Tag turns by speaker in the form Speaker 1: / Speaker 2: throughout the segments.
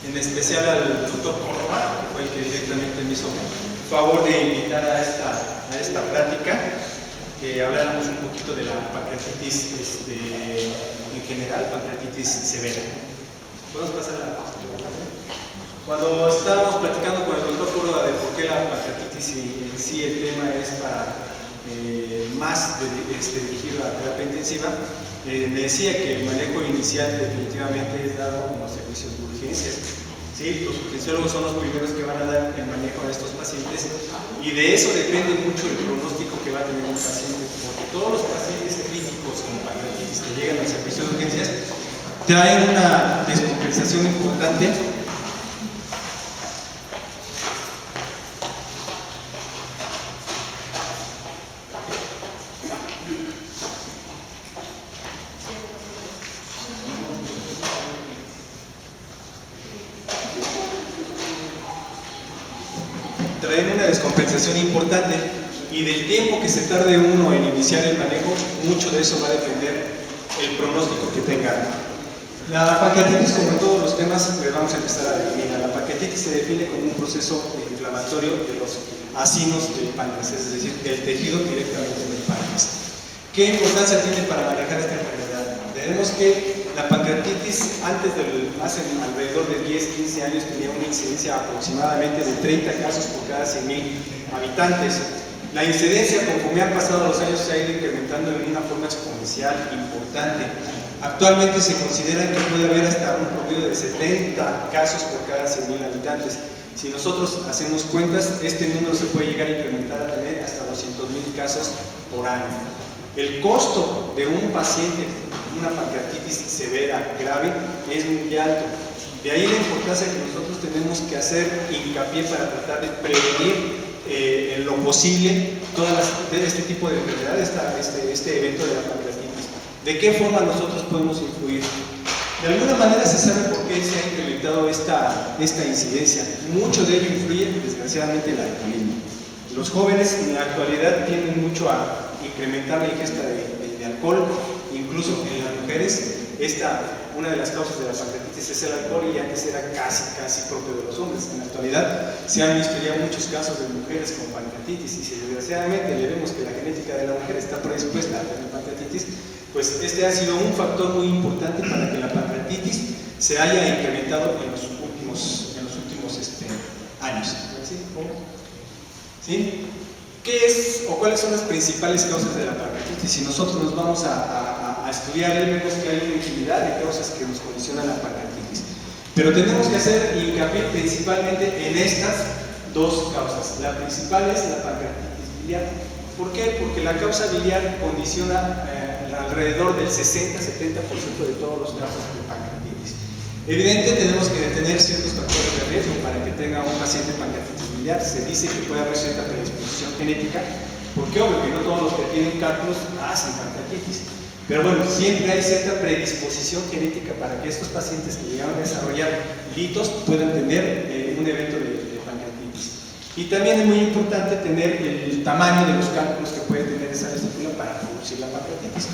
Speaker 1: en especial al doctor Córdoba, que fue el que directamente me hizo favor de invitar a esta plática, que habláramos un poquito de la pancreatitis en general, pancreatitis severa. ¿Podemos pasar a la próxima? Cuando estábamos platicando con el doctor Córdoba de por qué la pancreatitis y en sí el tema es para más dirigido a terapia intensiva, me decía que el manejo inicial definitivamente es dado en los servicios de urgencias. ¿Sí? Los urgenciólogos son los primeros que van a dar el manejo a estos pacientes y de eso depende mucho el pronóstico que va a tener un paciente, porque todos los pacientes críticos con pancreatitis que llegan al servicio de urgencias traen una descompensación importante. Traen una descompensación importante y del tiempo que se tarde uno en iniciar el manejo, mucho de eso va a depender el pronóstico que tenga. La pancreatitis, como en todos los temas, les vamos a empezar a definir. La pancreatitis se define como un proceso inflamatorio de los acinos del páncreas, es decir, del tejido directamente del páncreas. ¿Qué importancia tiene para manejar esta enfermedad? Tenemos que la pancreatitis hace alrededor de 10-15 años tenía una incidencia aproximadamente de 30 casos por cada 100,000 habitantes. La incidencia, conforme han pasado los años, se ha ido incrementando de una forma exponencial importante. Actualmente se considera que puede haber hasta un promedio de 70 casos por cada 100,000 habitantes. Si nosotros hacemos cuentas, este número se puede llegar a incrementar a tener hasta 200,000 casos por año. El costo de un paciente con una pancreatitis severa, grave, es muy alto. De ahí la importancia que nosotros tenemos que hacer hincapié para tratar de prevenir en lo posible este tipo de enfermedad, este evento de la pancreatitis. ¿De qué forma nosotros podemos influir? De alguna manera se sabe por qué se ha incrementado esta incidencia. Mucho de ello influye, desgraciadamente, el alcoholismo. Los jóvenes en la actualidad tienden mucho a incrementar la ingesta de alcohol, incluso en las mujeres. Una de las causas de la pancreatitis es el alcohol y antes era casi propio de los hombres. En la actualidad se han visto ya muchos casos de mujeres con pancreatitis y si desgraciadamente le vemos que la genética de la mujer está predispuesta a tener pancreatitis, pues este ha sido un factor muy importante para que la pancreatitis se haya incrementado en los últimos años. ¿Sí? ¿Qué es o cuáles son las principales causas de la pancreatitis? Si nosotros nos vamos a estudiar, vemos que hay una infinidad de causas que nos condicionan la pancreatitis. Pero tenemos que hacer hincapié principalmente en estas dos causas. La principal es la pancreatitis biliar. ¿Por qué? Porque la causa biliar condiciona alrededor del 60-70% de todos los casos de pancreatitis. Evidentemente tenemos que detener ciertos factores de riesgo para que tenga un paciente pancreatitis biliar. Se dice que puede haber cierta predisposición genética, porque obvio que no todos los que tienen cálculos hacen pancreatitis. Pero bueno, siempre hay cierta predisposición genética para que estos pacientes que llegan a desarrollar litos puedan tener un evento de pancreatitis. Y también es muy importante tener el tamaño de los cálculos que puede tener esa vesícula para producir la pancreatitis.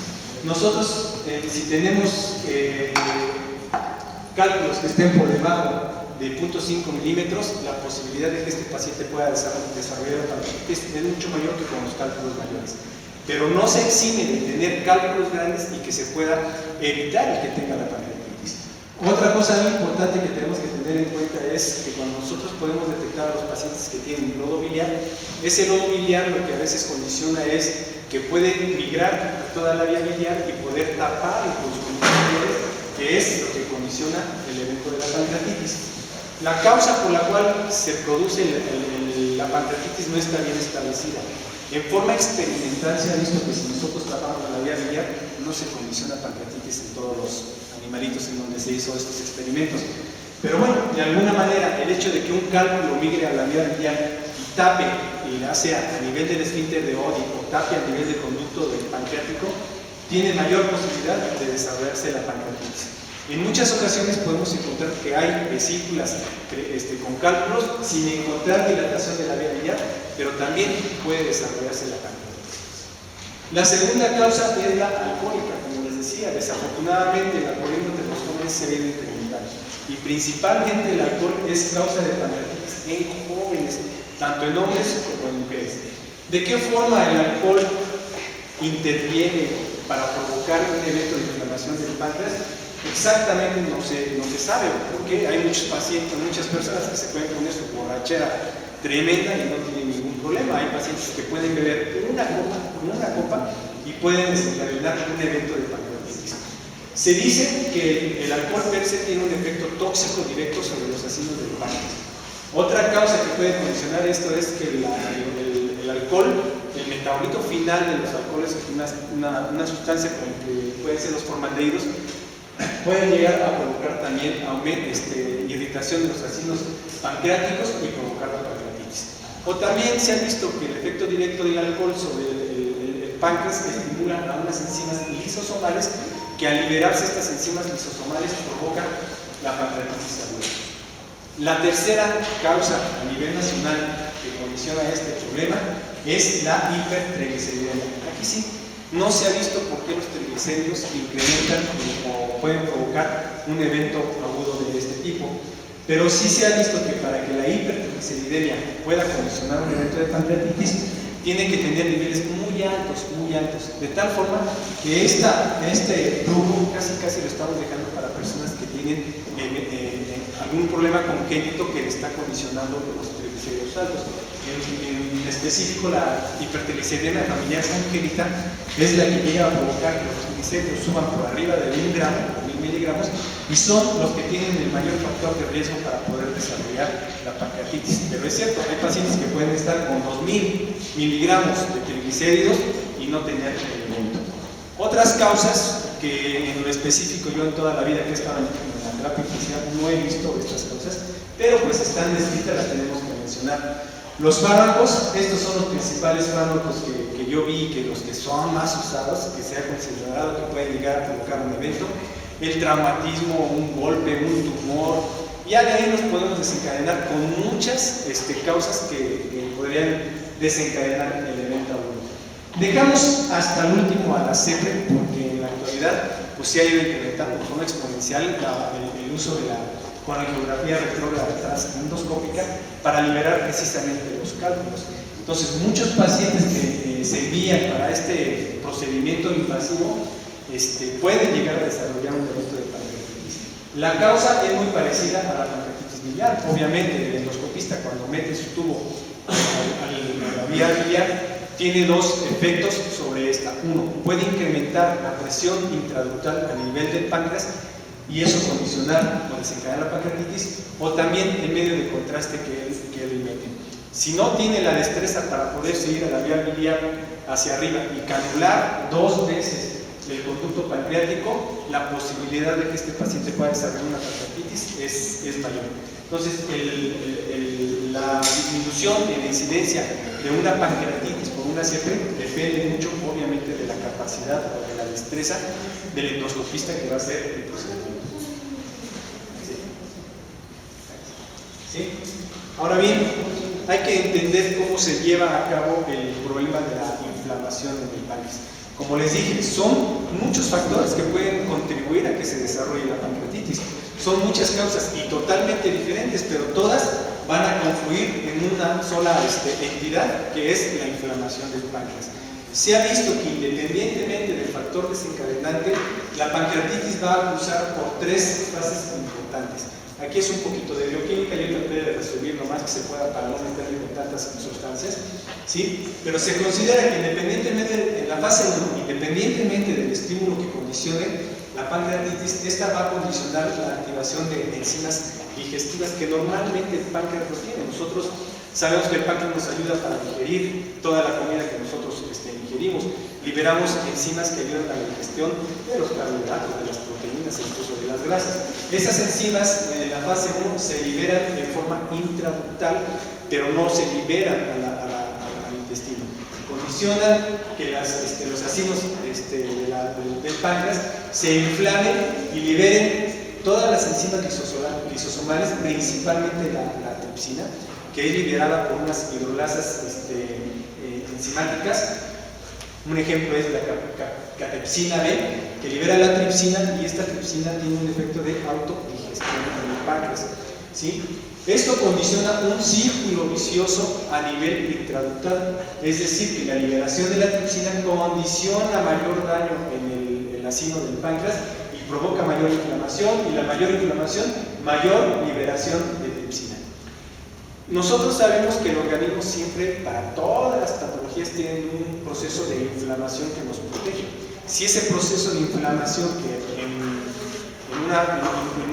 Speaker 1: Nosotros, si tenemos cálculos que estén por debajo de 0.5 milímetros, la posibilidad de que este paciente pueda desarrollar la pancreatitis es mucho mayor que con los cálculos mayores. Pero no se exime de tener cálculos grandes y que se pueda evitar el que tenga la pancreatitis. Otra cosa muy importante que tenemos que tener en cuenta es que cuando nosotros podemos detectar a los pacientes que tienen lodo biliar, ese lodo biliar lo que a veces condiciona es que puede migrar a toda la vía biliar y poder tapar el consumo biliar, que es lo que condiciona el evento de la pancreatitis. La causa por la cual se produce la pancreatitis no está bien establecida. En forma experimental se ha visto que si nosotros tapamos la vía biliar no se condiciona pancreatitis en todos los animalitos en donde se hizo estos experimentos. Pero bueno, de alguna manera el hecho de que un cálculo migre a la vía biliar y tape, ya sea a nivel del esfínter de Oddi o tape a nivel del conducto del pancreático, tiene mayor posibilidad de desarrollarse la pancreatitis. En muchas ocasiones podemos encontrar que hay vesículas con cálculos sin encontrar dilatación de la vía biliar, pero también puede desarrollarse la pancreatitis. La segunda causa es la alcohólica, como les decía, desafortunadamente el alcoholismo entre los jóvenes se ve incrementando. y principalmente el alcohol es causa de pancreatitis en jóvenes, tanto en hombres como en mujeres. ¿De qué forma el alcohol interviene para provocar un evento de inflamación del páncreas? Exactamente no se sabe, porque hay muchos pacientes, muchas personas que se pueden poner su borrachera tremenda y no tienen ningún problema. Hay pacientes que pueden beber una copa y pueden desencadenar un evento de pancreatitis. Se dice que el alcohol per se tiene un efecto tóxico directo sobre los ácidos del páncreas. Otra causa que puede condicionar esto es que el alcohol, el metabolito final de los alcoholes, una sustancia como que pueden ser los formaldehídos, pueden llegar a provocar también irritación de los ácidos pancreáticos y provocar la pancreatitis. O también se ha visto que el efecto directo del alcohol sobre el páncreas estimula a unas enzimas lisosomales que al liberarse estas enzimas lisosomales provocan la pancreatitis aguda. La tercera causa a nivel nacional que condiciona este problema es la hipertrigliceridemia. Aquí sí, no se ha visto por qué los triglicéridos incrementan o pueden provocar un evento agudo de este tipo, pero sí se ha visto que para que la hipertrigliceridemia pueda condicionar un evento de pancreatitis, tiene que tener niveles muy altos, de tal forma que este grupo casi lo estamos dejando para personas que tienen algún problema congénito que le está condicionando los triglicéridos altos. En específico, la hipertrigliceridemia familiar congénita es la que llega a provocar que los triglicéridos suban por arriba de 1 gramo o 1000 miligramos y son los que tienen el mayor factor de riesgo para poder desarrollar la pancreatitis. Pero es cierto, hay pacientes que pueden estar con 2000 miligramos de triglicéridos y no tener evento. Otras causas que en lo específico yo en toda la vida que he estado en la terapia intensiva no he visto estas causas, pero pues están descritas, las tenemos que mencionar. Los fármacos, estos son los principales fármacos que yo vi, que los que son más usados, que se ha considerado que pueden llegar a provocar un evento, el traumatismo, un golpe, un tumor, ya de ahí nos podemos desencadenar con muchas causas que podrían desencadenar el evento agudo. Dejamos hasta el último a la CEPRE, porque en la actualidad pues se ha ido incrementando de forma exponencial el uso de la coangiografía retrógrada transendoscópica para liberar precisamente los cálculos. Entonces, muchos pacientes que se envían para este procedimiento invasivo pueden llegar a desarrollar un evento de pancreatitis. La causa es muy parecida a la pancreatitis biliar. Obviamente, el endoscopista cuando mete su tubo a la vía biliar tiene dos efectos sobre esta. Uno, puede incrementar la presión intraductal a nivel del páncreas y eso condicionar o desencadenar la pancreatitis, o también el medio de contraste que él mete. Si no tiene la destreza para poder seguir a la vía biliar hacia arriba y canular 2 veces el conducto pancreático, la posibilidad de que este paciente pueda desarrollar una pancreatitis es mayor. Entonces, la disminución en la incidencia de una pancreatitis por una CEPRE depende mucho, obviamente, de la capacidad o de la destreza del endoscopista que va a hacer el procedimiento. ¿Sí? Ahora bien, hay que entender cómo se lleva a cabo el problema de la inflamación en el páncreas. Como les dije, son muchos factores que pueden contribuir a que se desarrolle la pancreatitis. Son muchas causas y totalmente diferentes, pero todas van a confluir en una sola entidad, que es la inflamación del páncreas. Se ha visto que independientemente del factor desencadenante, la pancreatitis va a cruzar por 3 fases importantes. Aquí es un poquito de bioquímica, yo traté de resumir lo más que se pueda para no meterle con tantas sustancias, ¿sí? Pero se considera que independientemente, en la fase 1, independientemente del estímulo que condicione la pancreatitis, esta va a condicionar la activación de enzimas digestivas que normalmente el páncreas no tiene. Nosotros sabemos que el páncreas nos ayuda para digerir toda la comida que nosotros ingerimos. Liberamos enzimas que ayudan a la digestión de los carbohidratos, de las proteínas e incluso de las grasas. Esas enzimas en la fase 1 se liberan de forma intraductal, pero no se liberan al intestino. Condicionan que los ácidos del páncreas se inflamen y liberen todas las enzimas lisosomales, principalmente la tripsina, que es liberada por unas hidrolasas enzimáticas, Un ejemplo es la catepsina B, que libera la tripsina, y esta tripsina tiene un efecto de autodigestión en el páncreas, ¿sí? Esto condiciona un círculo vicioso a nivel intraductal, es decir, que la liberación de la tripsina condiciona mayor daño en el acino del páncreas y provoca mayor inflamación, y la mayor inflamación, mayor liberación de tripsina. Nosotros sabemos que el organismo siempre, para todas las patologías, tiene un proceso de inflamación que nos protege. Si ese proceso de inflamación que en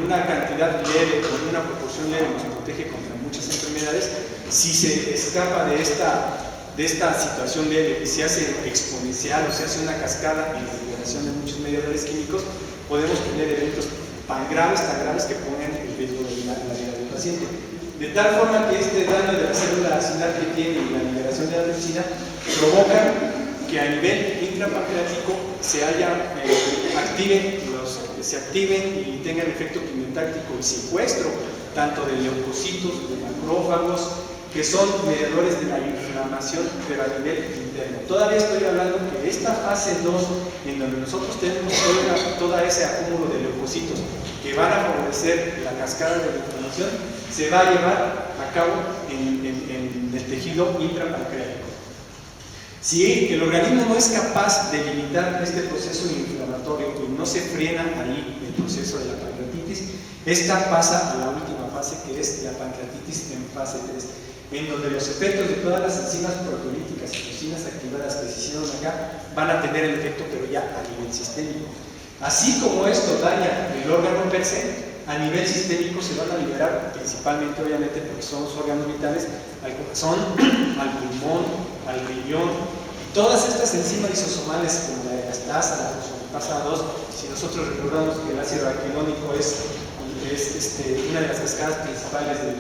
Speaker 1: una cantidad leve, o en una proporción leve, nos protege contra muchas enfermedades, si se escapa de esta situación leve y se hace exponencial o se hace una cascada en la liberación de muchos mediadores químicos, podemos tener eventos tan graves que pongan en riesgo la vida del paciente. De tal forma que este daño de la célula acinar que tiene y la liberación de la tripsina provoca que a nivel intrapancreático se activen y tengan efecto quimiotáctico y secuestro tanto de leucocitos, de macrófagos, que son mediadores de la inflamación, pero a nivel interno. Todavía estoy hablando que esta fase 2, en donde nosotros tenemos todo ese acúmulo de leucocitos que van a favorecer la cascada de la inflamación, se va a llevar a cabo en el tejido intrapancreático. Si el organismo no es capaz de limitar este proceso inflamatorio y no se frena ahí el proceso de la pancreatitis, esta pasa a la última fase, que es la pancreatitis en fase 3, en donde los efectos de todas las enzimas proteolíticas y toxinas activadas que se hicieron acá van a tener el efecto, pero ya a nivel sistémico. Así como esto daña el órgano per se, a nivel sistémico se van a liberar, principalmente obviamente porque son los órganos vitales, al corazón, al pulmón, al riñón. Todas estas enzimas lisosomales, como la elastasa, la fosfolipasa 2, si nosotros recordamos que el ácido araquidónico es una de las cascadas principales de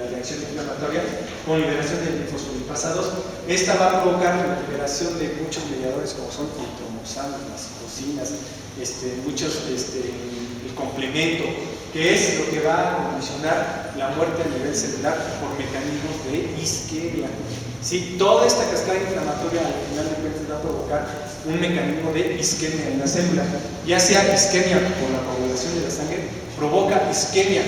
Speaker 1: la reacción inflamatoria, con liberación de fosfolipasa 2, esta va a provocar la liberación de muchos mediadores como son el tromoxano, las citocinas, el complemento, que es lo que va a condicionar la muerte a nivel celular por mecanismos de isquemia. ¿Sí? Toda esta cascada inflamatoria al final de cuentas va a provocar un mecanismo de isquemia en la célula, ya sea isquemia por la coagulación de la sangre, provoca isquemia,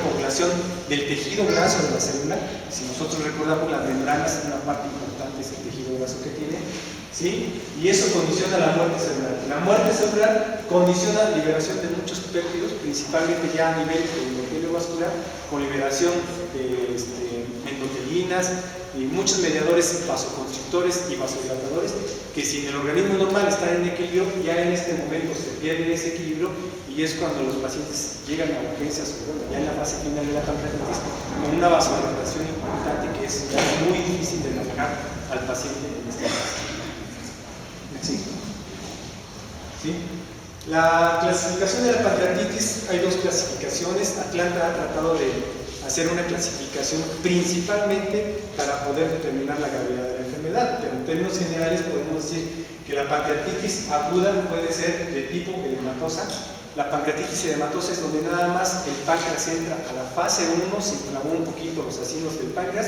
Speaker 1: coagulación del tejido graso de la célula. Si nosotros recordamos, las membranas, una parte importante es el tejido graso que tiene, ¿sí? Y eso condiciona la muerte celular. La muerte celular condiciona la liberación de muchos péptidos, principalmente ya a nivel endotelium vascular, con liberación de endotelinas y muchos mediadores vasoconstrictores y vasodilatadores, que si en el organismo normal están en equilibrio, ya en este momento se pierde ese equilibrio, y es cuando los pacientes llegan a urgencias, ya en la fase final de la pancreatitis, con una vasodilatación importante que es ya muy difícil de manejar al paciente en este caso. ¿Sí? ¿Sí? La clasificación de la pancreatitis, hay dos clasificaciones. Atlanta ha tratado de hacer una clasificación principalmente para poder determinar la gravedad de la enfermedad, pero en términos generales podemos decir que la pancreatitis aguda puede ser de tipo edematosa. La pancreatitis edematosa es donde nada más el páncreas entra a la fase 1, se inflamó un poquito los acinos del páncreas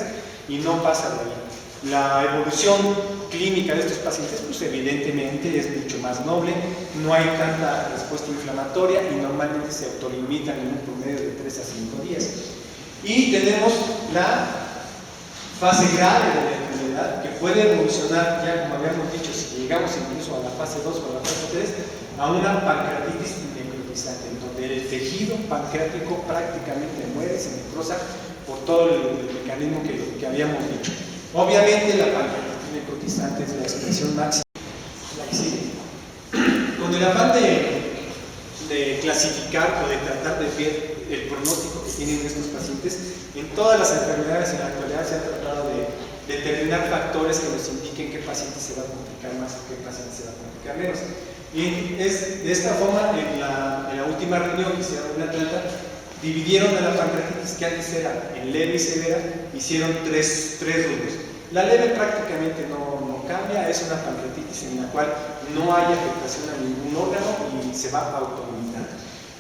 Speaker 1: y no pasa de ahí. La evolución clínica de estos pacientes, pues evidentemente es mucho más noble, no hay tanta respuesta inflamatoria y normalmente se autolimitan en un promedio de 3 a 5 días. Y tenemos la fase grave de la enfermedad, que puede evolucionar, ya como habíamos dicho, si llegamos incluso a la fase 2 o a la fase 3, a una pancreatitis necrotizante, en donde el tejido pancreático prácticamente muere, se necrosa por todo el mecanismo que habíamos dicho. Obviamente la pancreatitis necrotizante es la expresión máxima, la que sigue. Con el afán de clasificar o de tratar de ver el pronóstico que tienen estos pacientes, en todas las enfermedades en la actualidad se ha tratado de determinar factores que nos indiquen qué paciente se va a complicar más o qué paciente se va a complicar menos. Y es de esta forma, en la última reunión que se dio en Atlanta, dividieron a la pancreatitis, que antes era en leve y severa, hicieron tres rubros. La leve prácticamente no cambia, es una pancreatitis en la cual no hay afectación a ningún órgano y se va autolimitando.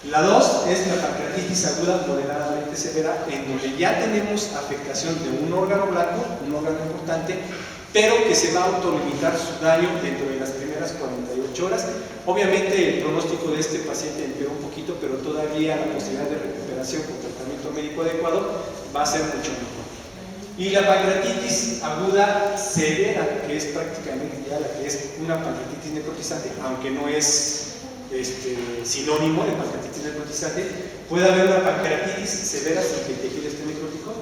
Speaker 1: La 2 es la pancreatitis aguda moderadamente severa, en donde ya tenemos afectación de un órgano blanco, un órgano importante, pero que se va a autolimitar su daño dentro de las primeras 48 horas. Obviamente el pronóstico de este paciente empeoró un poquito, pero todavía la posibilidad de recuperación con tratamiento médico adecuado va a ser mucho mejor. Y la pancreatitis aguda severa, que es prácticamente ya la que es una pancreatitis necrotizante, aunque no es sinónimo de pancreatitis necrotizante, puede haber una pancreatitis severa sin que el tejido esté necrótico,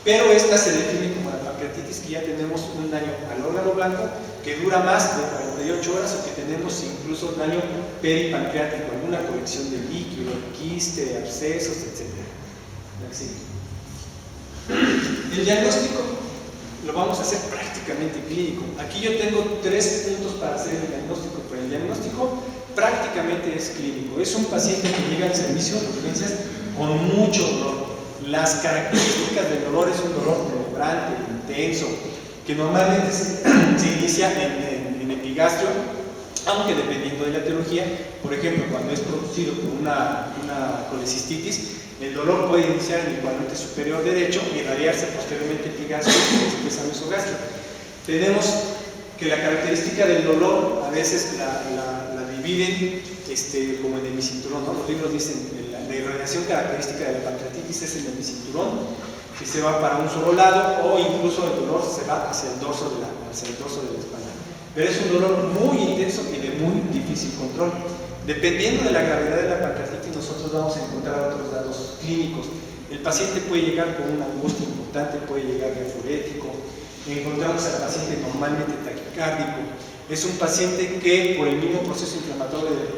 Speaker 1: pero esta se define como la pancreatitis que ya tenemos un daño al órgano blanco que dura más de 48 horas o que tenemos incluso daño peripancreático, alguna colección de líquido, quiste, abscesos, etc. El diagnóstico lo vamos a hacer prácticamente clínico. Aquí yo tengo 3 puntos para hacer el diagnóstico, pero el diagnóstico prácticamente es clínico. Es un paciente que llega al servicio de urgencias con mucho dolor. Las características del dolor es un dolor penetrante, intenso, que normalmente se inicia en epigastrio, aunque dependiendo de la etiología, por ejemplo, cuando es producido por una colecistitis, el dolor puede iniciar en el cuadrante superior derecho y irradiarse posteriormente epigastrio y después al mesogastrio. Tenemos que la característica del dolor a veces la dividen como en el hemicinturón, ¿no? Los libros dicen la irradiación característica de la pancreatitis es en el hemicinturón, que se va para un solo lado, o incluso el dolor se va hacia el dorso de la espalda. Pero es un dolor muy intenso y de muy difícil control. Dependiendo de la gravedad de la pancreatitis, nosotros vamos a encontrar otros datos clínicos. El paciente puede llegar con una angustia importante, puede llegar diaforético. Encontramos al paciente normalmente taquicárdico. Es un paciente que por el mismo proceso inflamatorio del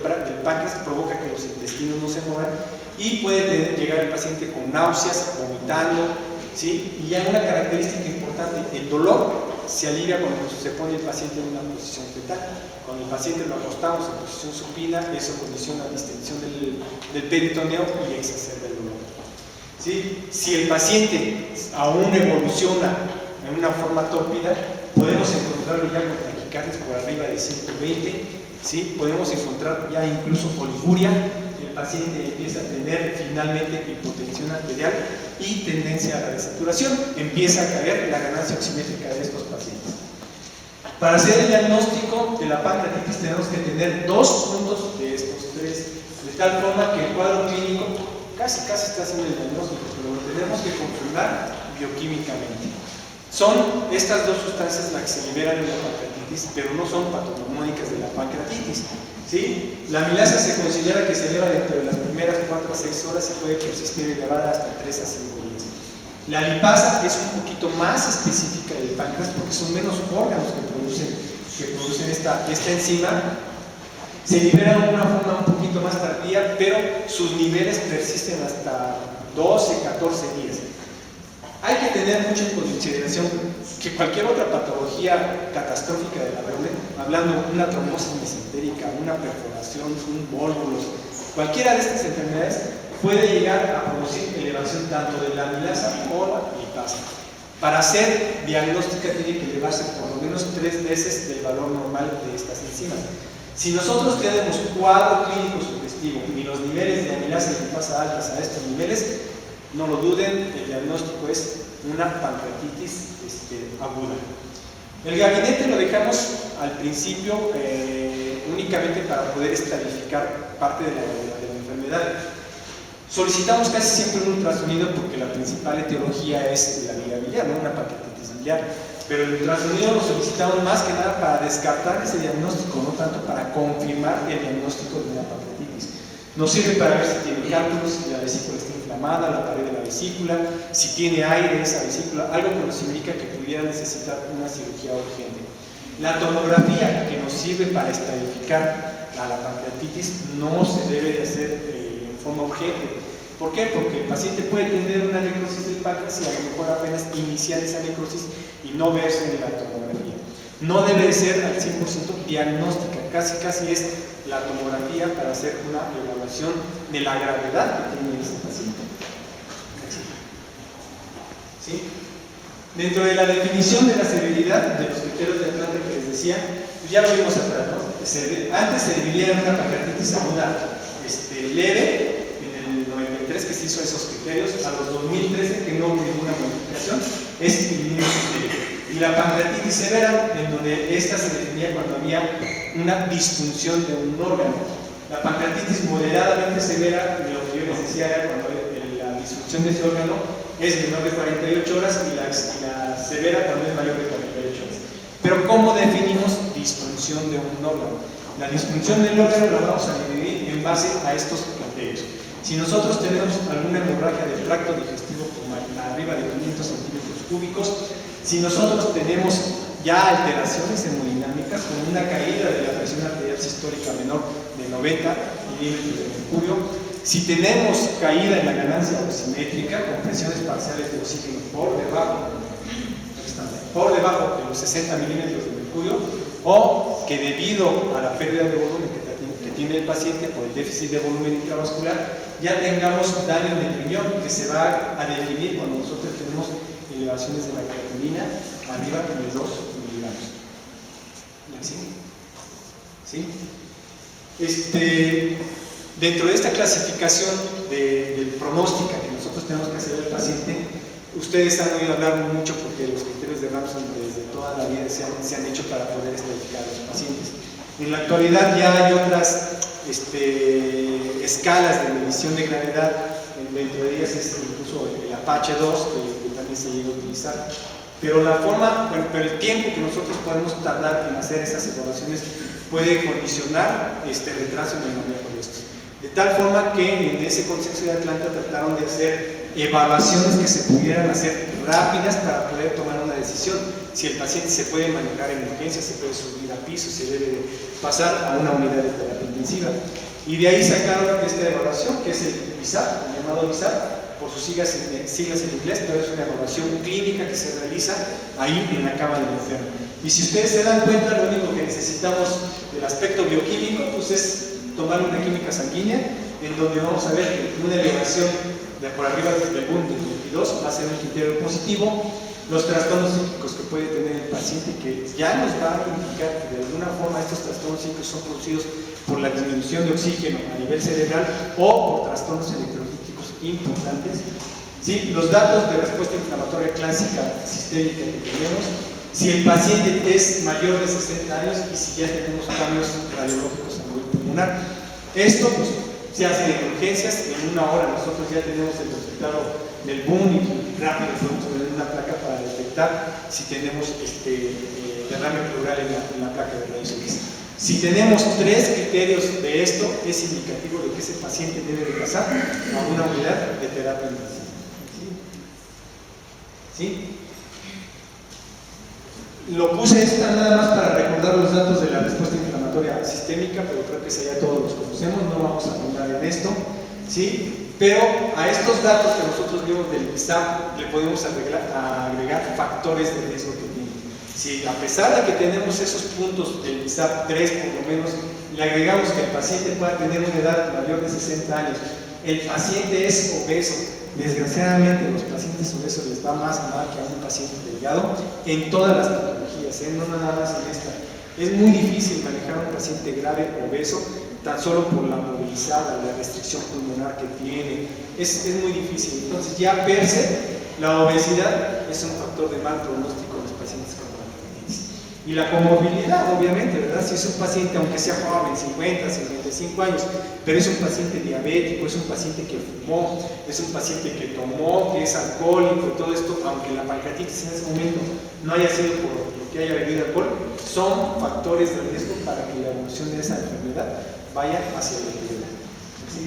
Speaker 1: páncreas provoca que los intestinos no se muevan y puede llegar el paciente con náuseas, vomitando, ¿sí? Y hay una característica importante: el dolor se alivia cuando se pone el paciente en una posición fetal. Cuando el paciente lo acostamos en posición supina, eso condiciona la distensión del peritoneo y exacerba el dolor. ¿Sí? Si el paciente aún evoluciona en una forma tórpida, podemos encontrarlo ya con taquicardias por arriba de 120, ¿sí? Podemos encontrar ya incluso oliguria. El paciente empieza a tener finalmente hipotensión arterial y tendencia a la desaturación. Empieza a caer la ganancia oximétrica de estos pacientes. Para hacer el diagnóstico de la pancreatitis tenemos que tener 2 puntos de estos 3, de tal forma que el cuadro clínico casi está haciendo el diagnóstico, pero lo tenemos que confirmar bioquímicamente. Son estas 2 sustancias las que se liberan en la pancreatitis, pero no son patognomónicas de la pancreatitis, ¿sí? La amilasa se considera que se eleva dentro de las primeras 4 a 6 horas y puede persistir elevada hasta 3 a 5 días. La lipasa es un poquito más específica del páncreas porque son menos órganos que producen esta enzima. Se liberan de una forma un poquito más tardía, pero sus niveles persisten hasta 12, 14 días. Hay que tener mucha consideración que cualquier otra patología catastrófica de la reunión, hablando de una trombosis mesentérica, una perforación, un vólvulo, cualquiera de estas enfermedades puede llegar a producir elevación tanto de la amilasa o la lipasa. Para hacer diagnóstica tiene que elevarse por lo menos 3 veces del valor normal de estas enzimas. Si nosotros tenemos cuadro clínico sugestivo y los niveles de amilasa y lipasa altas a estos niveles, no lo duden, el diagnóstico es una pancreatitis aguda. El gabinete lo dejamos al principio únicamente para poder estadificar parte de la enfermedad. Solicitamos casi siempre un ultrasonido porque la principal etiología es la vía biliar, no una pancreatitis biliar. Pero el ultrasonido lo solicitamos más que nada para descartar ese diagnóstico, no tanto para confirmar el diagnóstico de una pancreatitis. Nos sirve para ver si tiene cálculos, si la vesícula está inflamada, la pared de la vesícula, si tiene aire esa vesícula, algo que nos indica que pudiera necesitar una cirugía urgente. La tomografía que nos sirve para estadificar a la pancreatitis no se debe de hacer en forma urgente. ¿Por qué? Porque el paciente puede tener una necrosis del páncreas y a lo mejor apenas iniciar esa necrosis y no verse en la tomografía. No debe ser al 100% diagnóstica, casi es la tomografía para hacer una evaluación de la gravedad que tiene ese paciente. ¿Sí? Dentro de la definición de la severidad de los criterios de Atlanta que les decía, pues ya lo vimos atrás, ¿no? Antes se dividía en una pancreatitis aguda leve, en el 93 que se hizo esos criterios, a los 2013 que no hubo ninguna modificación, es inminente. Y la pancreatitis severa, en donde esta se definía cuando había una disfunción de un órgano. La pancreatitis moderadamente severa, lo que yo les decía era cuando la disfunción de ese órgano es menor de 48 horas y la severa también es mayor de 48 horas. Pero ¿cómo definimos disfunción de un órgano? La disfunción del órgano la vamos a dividir en base a estos criterios. Si nosotros tenemos alguna hemorragia del tracto digestivo arriba de 500 centímetros cúbicos, si nosotros tenemos ya alteraciones hemodinámicas con una caída de la presión arterial sistólica menor de 90 milímetros de mercurio, si tenemos caída en la ganancia osimétrica con presiones parciales de oxígeno por debajo de los 60 milímetros de mercurio, o que debido a la pérdida de volumen que tiene el paciente por el déficit de volumen intravascular, ya tengamos daño en el riñón, que se va a definir cuando nosotros tenemos elevaciones de la creatinina arriba de 2 miligramos. ¿Sí? Dentro de esta clasificación del pronóstica que nosotros tenemos que hacer al paciente, ustedes han oído hablar mucho porque los criterios de Ramsay desde toda la vida se han hecho para poder estadificar a los pacientes. En la actualidad ya hay otras escalas de medición de gravedad, dentro de ellas es incluso el Apache 2, que también se llega a utilizar. Pero pero el tiempo que nosotros podemos tardar en hacer esas evaluaciones puede condicionar retraso en el manejo de estos. De tal forma que en ese Consenso de Atlanta trataron de hacer evaluaciones que se pudieran hacer rápidas para poder tomar una decisión. Si el paciente se puede manejar en urgencia, se puede subir a piso, se debe de pasar a una unidad de terapia intensiva. Y de ahí sacaron esta evaluación, que es el BISAP, el llamado BISAP, por sus siglas en inglés, pero es una evaluación clínica que se realiza ahí en la cama del enfermo. Y si ustedes se dan cuenta, lo único que necesitamos del aspecto bioquímico pues es tomar una química sanguínea, en donde vamos a ver que una elevación de por arriba del BUN del 22 va a ser un criterio positivo. Los trastornos psíquicos que puede tener el paciente, que ya nos va a indicar que de alguna forma estos trastornos psíquicos son producidos por la disminución de oxígeno a nivel cerebral o por trastornos electrolíticos importantes. ¿Sí? Los datos de respuesta inflamatoria clásica sistémica que tenemos, si el paciente es mayor de 60 años y si ya tenemos cambios radiológicos a nivel pulmonar. Esto pues, se hace en urgencias, en una hora nosotros ya tenemos el resultado del BUN y rápido podemos poner una placa para detectar si tenemos derrame pleural en la placa de rayos X. Si tenemos 3 criterios de esto, es indicativo de que ese paciente debe de pasar a una unidad de terapia intensiva. ¿Sí? Lo puse esta nada más para recordar los datos de la respuesta inflamatoria sistémica, pero creo que ya todos los conocemos, no vamos a abundar en esto, ¿sí? Pero a estos datos que nosotros vimos del BISAP le podemos agregar factores de riesgo que tiene. Si a pesar de que tenemos esos puntos del BISAP 3 por lo menos, le agregamos que el paciente pueda tener una edad mayor de 60 años, el paciente es obeso. Desgraciadamente a los pacientes obesos les va más mal que a un paciente delgado en todas las patologías, no nada más en esta. Es muy difícil manejar a un paciente grave obeso tan solo por la movilizada, la restricción pulmonar que tiene. Es muy difícil. Entonces ya per se, la obesidad es un factor de mal pronóstico en los pacientes con pancreatitis. Y la comorbilidad, obviamente, ¿verdad? Si es un paciente, aunque sea joven, 50, 55 años, pero es un paciente diabético, es un paciente que fumó, es un paciente que tomó, que es alcohólico, todo esto, aunque la pancreatitis en ese momento no haya sido por lo que haya bebido alcohol, son factores de riesgo para que la evolución de esa enfermedad vaya hacia la enfermedad. ¿Sí?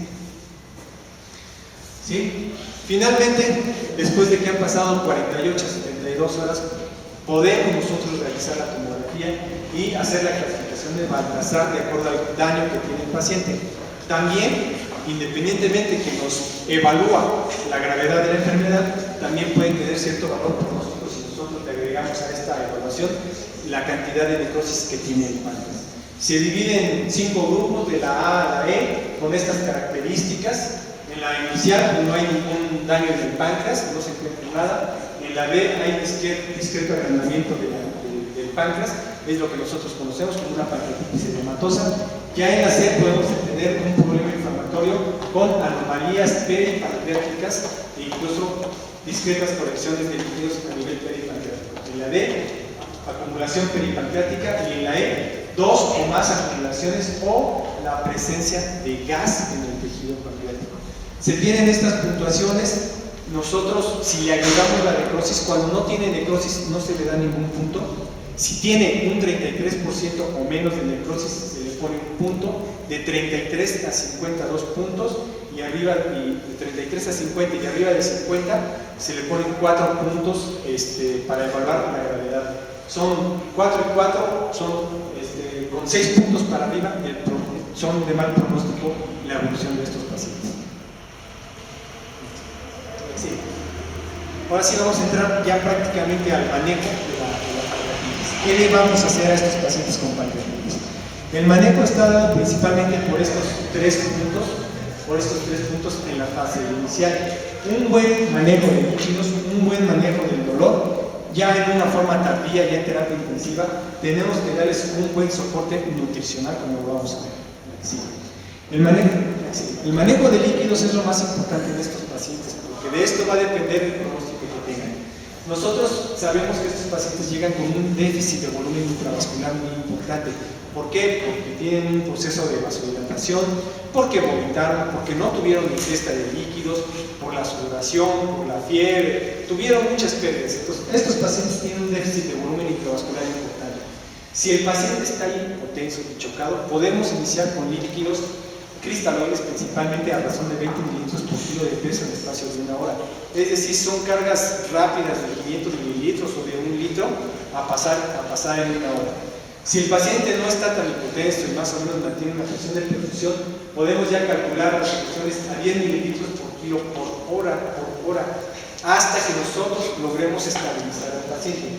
Speaker 1: ¿Sí? Finalmente, después de que han pasado 48 a 72 horas, podemos nosotros realizar la tomografía y hacer la clasificación de Baltasar de acuerdo al daño que tiene el paciente. También, independientemente que nos evalúa la gravedad de la enfermedad, también puede tener cierto valor pronóstico si nosotros le agregamos a esta evaluación la cantidad de necrosis que tiene el páncreas. Se divide en 5 grupos, de la A a la E, con estas características. En la inicial no hay ningún daño en el páncreas, no se encuentra nada. En la B hay discreto agrandamiento del páncreas, es lo que nosotros conocemos como una pancreatitis edematosa. Ya en la C podemos tener un problema inflamatorio con anomalías peripancreáticas e incluso discretas correcciones de líquidos a nivel peripancreático. En la D, acumulación peripancreática, y en la E, 2 o más acumulaciones o la presencia de gas en el tejido pancreático. Se tienen estas puntuaciones. Nosotros, si le agregamos la necrosis, cuando no tiene necrosis no se le da ningún punto. Si tiene un 33% o menos de necrosis, se le pone un punto. De 33 a 50, 2 puntos. Y arriba, de 33 a 50 y arriba de 50, se le ponen 4 puntos para evaluar la gravedad. Son 4 y 4, son con 6 puntos para arriba, son de mal pronóstico la evolución de estos pacientes. Sí. Ahora sí vamos a entrar ya prácticamente al manejo de la pancreatitis. ¿Qué le vamos a hacer a estos pacientes con pancreatitis? El manejo está dado principalmente por estos tres puntos en la fase inicial. Un buen manejo de líquidos, un buen manejo del dolor. Ya en una forma tardía, ya en terapia intensiva, tenemos que darles un buen soporte nutricional, como lo vamos a ver. Sí. El manejo de líquidos es lo más importante en estos pacientes, porque de esto va a depender el pronóstico que tengan. Nosotros sabemos que estos pacientes llegan con un déficit de volumen intravascular muy importante. ¿Por qué? Porque tienen un proceso de vasodilatación, porque vomitaron, porque no tuvieron ingesta de líquidos, por la sudoración, por la fiebre, tuvieron muchas pérdidas. Entonces, estos pacientes tienen un déficit de volumen intravascular importante. Si el paciente está hipotenso y chocado, podemos iniciar con líquidos cristaloides, principalmente a razón de 20 mililitros por kilo de peso en espacio de 1 hora. Es decir, son cargas rápidas de 500 mililitros o de 1 litro a pasar en 1 hora. Si el paciente no está tan hipotenso y más o menos mantiene una presión de perfusión, podemos ya calcular las perfusiones a 10 mililitros por kilo por hora, hasta que nosotros logremos estabilizar al paciente.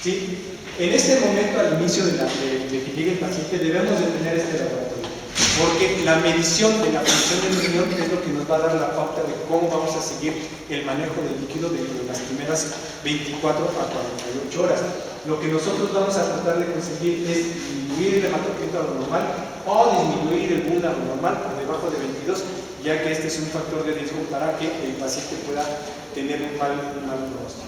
Speaker 1: ¿Sí? En este momento, al inicio de que llegue el paciente, debemos de tener este laboratorio, porque la medición de la función del riñón es lo que nos va a dar la pauta de cómo vamos a seguir el manejo del líquido de las primeras 24 a 48 horas. Lo que nosotros vamos a tratar de conseguir es disminuir el hematocrit a lo normal o disminuir el BUN a lo normal por debajo de 22, ya que este es un factor de riesgo para que el paciente pueda tener un mal pronóstico.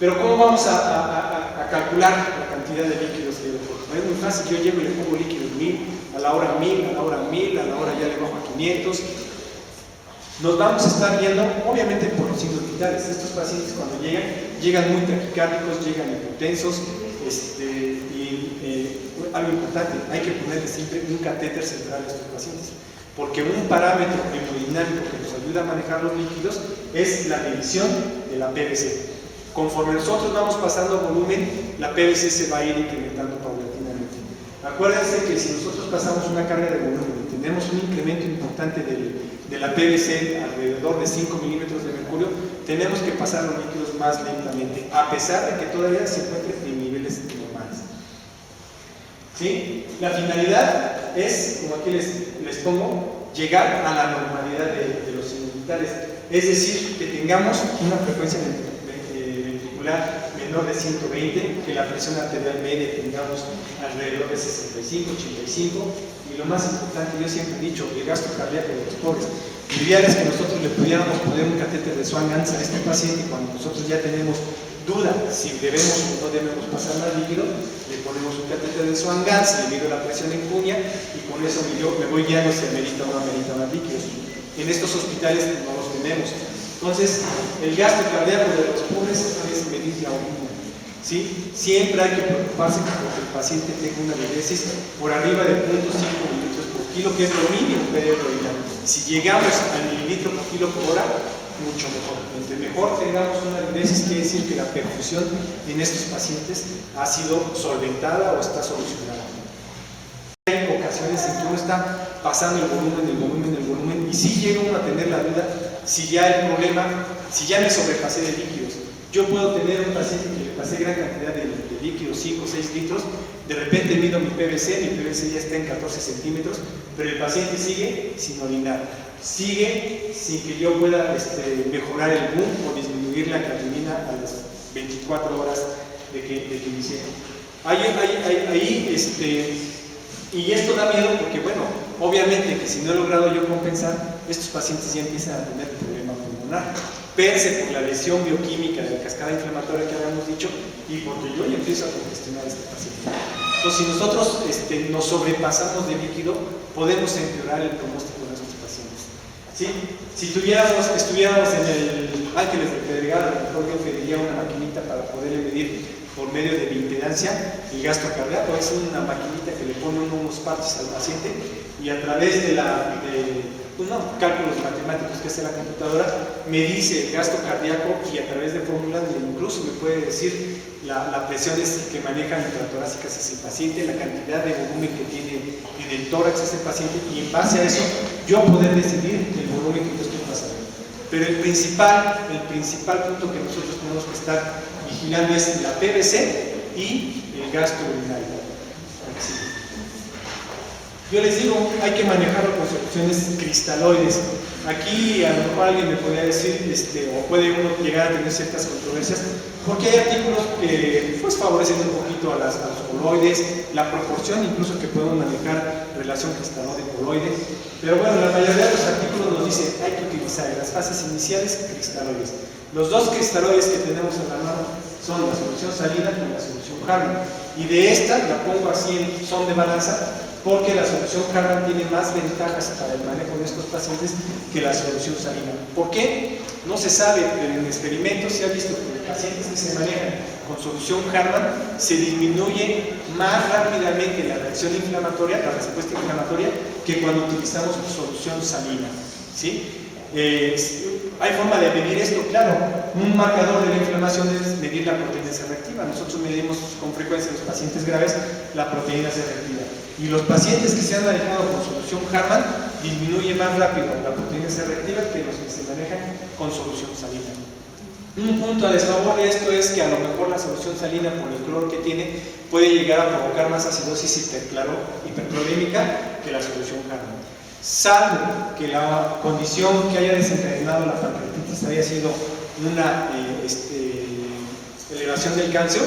Speaker 1: Pero ¿cómo vamos a calcular la cantidad de líquidos que yo le pongo? Es muy fácil, yo llego y le pongo líquidos 1000, a la hora 1000, a la hora 1000, a la hora ya le bajo a 500. Nos vamos a estar viendo, obviamente, por los signos vitales. Estos pacientes cuando llegan muy taquicárdicos, llegan hipotensos, algo importante, hay que ponerle siempre un catéter central a estos pacientes, porque un parámetro hemodinámico que nos ayuda a manejar los líquidos es la medición de la PVC. Conforme nosotros vamos pasando volumen, la PVC se va a ir incrementando paulatinamente. Acuérdense que si nosotros pasamos una carga de volumen y tenemos un incremento importante de la PVC alrededor de 5 milímetros de mercurio, tenemos que pasar los líquidos más lentamente, a pesar de que todavía se encuentren en niveles normales. ¿Sí? La finalidad es, como aquí les pongo, llegar a la normalidad de los signos vitales, es decir, que tengamos una frecuencia ventricular menor de 120, que la presión arterial media tengamos alrededor de 65, 85, y lo más importante, yo siempre he dicho, el gasto cardíaco de los pobres. Lo ideal es que nosotros le pudiéramos poner un catéter de Swan-Ganz a este paciente cuando nosotros ya tenemos duda si debemos o no debemos pasar más líquido, le ponemos un catéter de Swan-Ganz, le mido la presión en cuña y con eso yo me voy guiando si amerita o no amerita más líquidos. En estos hospitales no los tenemos. Entonces, el gasto cardíaco de los pobres es medir la orina. ¿Sí? Siempre hay que preocuparse porque el paciente tenga una diuresis por arriba de 0.5 mililitros por kilo, que es lo mínimo que debe provocar. Si llegamos al mililitro por kilo por hora, mucho mejor. Entre mejor tengamos una diuresis, quiere decir que la perfusión en estos pacientes ha sido solventada o está solucionada. Hay ocasiones en que uno está pasando el volumen, y si llega uno a tener la duda si ya el problema, si ya me sobrepasé de líquidos. Yo puedo tener un paciente que le pasé gran cantidad de líquidos, 5 o 6 litros, de repente mido mi PVC ya está en 14 centímetros, pero el paciente sigue sin orinar, sigue sin que yo pueda mejorar el BUN o disminuir la creatinina a las 24 horas de que inicié. Y esto da miedo porque, bueno, obviamente que si no he logrado yo compensar, estos pacientes ya empiezan a tener problema pulmonar. per se por la lesión bioquímica de la cascada inflamatoria que habíamos dicho y porque yo ya empiezo a congestionar a este paciente. Entonces, si nosotros nos sobrepasamos de líquido, podemos empeorar el pronóstico de nuestros pacientes. ¿Sí? Si estuviéramos en el Ángeles del Pedregal, a lo mejor yo pediría una maquinita para poderle medir por medio de bioimpedancia el gasto cardíaco. Es una maquinita que le pone unos parches al paciente y a través de cálculos matemáticos que hace la computadora me dice el gasto cardíaco y a través de fórmulas incluso me puede decir la presión que maneja intratorácicas ese paciente, la cantidad de volumen que tiene en el tórax ese paciente y en base a eso yo poder decidir el volumen que yo estoy pasando. Pero el principal punto que nosotros tenemos que estar vigilando es la PVC y el gasto urinario. Yo les digo, hay que manejarlo con soluciones cristaloides. Aquí a lo mejor alguien me podría decir, o puede uno llegar a tener ciertas controversias, porque hay artículos que pues, favorecen un poquito a los coloides, la proporción incluso que podemos manejar relación cristaloide-coloide. Pero bueno, la mayoría de los artículos nos dicen hay que utilizar en las fases iniciales cristaloides. Los dos cristaloides que tenemos en la mano son la solución salina y la solución Harman. Y de esta la pongo así en son de balanza, porque la solución Harman tiene más ventajas para el manejo de estos pacientes que la solución salina. ¿Por qué? No se sabe, pero en experimentos se ha visto que los pacientes que se manejan con solución Harman se disminuye más rápidamente la reacción inflamatoria, la respuesta inflamatoria, que cuando utilizamos solución salina. ¿Sí? ¿Hay forma de medir esto? Claro, un marcador de la inflamación es medir la proteína C reactiva. Nosotros medimos con frecuencia en los pacientes graves la proteína C reactiva. Y los pacientes que se han manejado con solución Harman disminuye más rápido la proteína C reactiva que los que se manejan con solución salina. Un punto a desfavor de esto es que a lo mejor la solución salina, por el cloro que tiene, puede llegar a provocar más acidosis hiperclorémica que la solución Harman. Salvo que la condición que haya desencadenado la pancreatitis haya sido una elevación del calcio,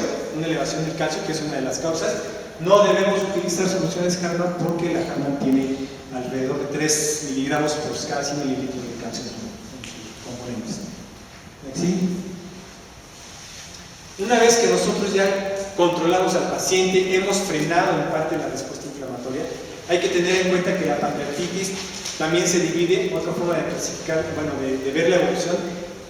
Speaker 1: que es una de las causas, no debemos utilizar soluciones Harman porque la Harman tiene alrededor de 3 miligramos por cada 100 mililitros de calcio en sus componentes. ¿Sí? Una vez que nosotros ya controlamos al paciente, hemos frenado en parte la respuesta inflamatoria, hay que tener en cuenta que la pancreatitis también se divide, otra forma de clasificar, de ver la evolución.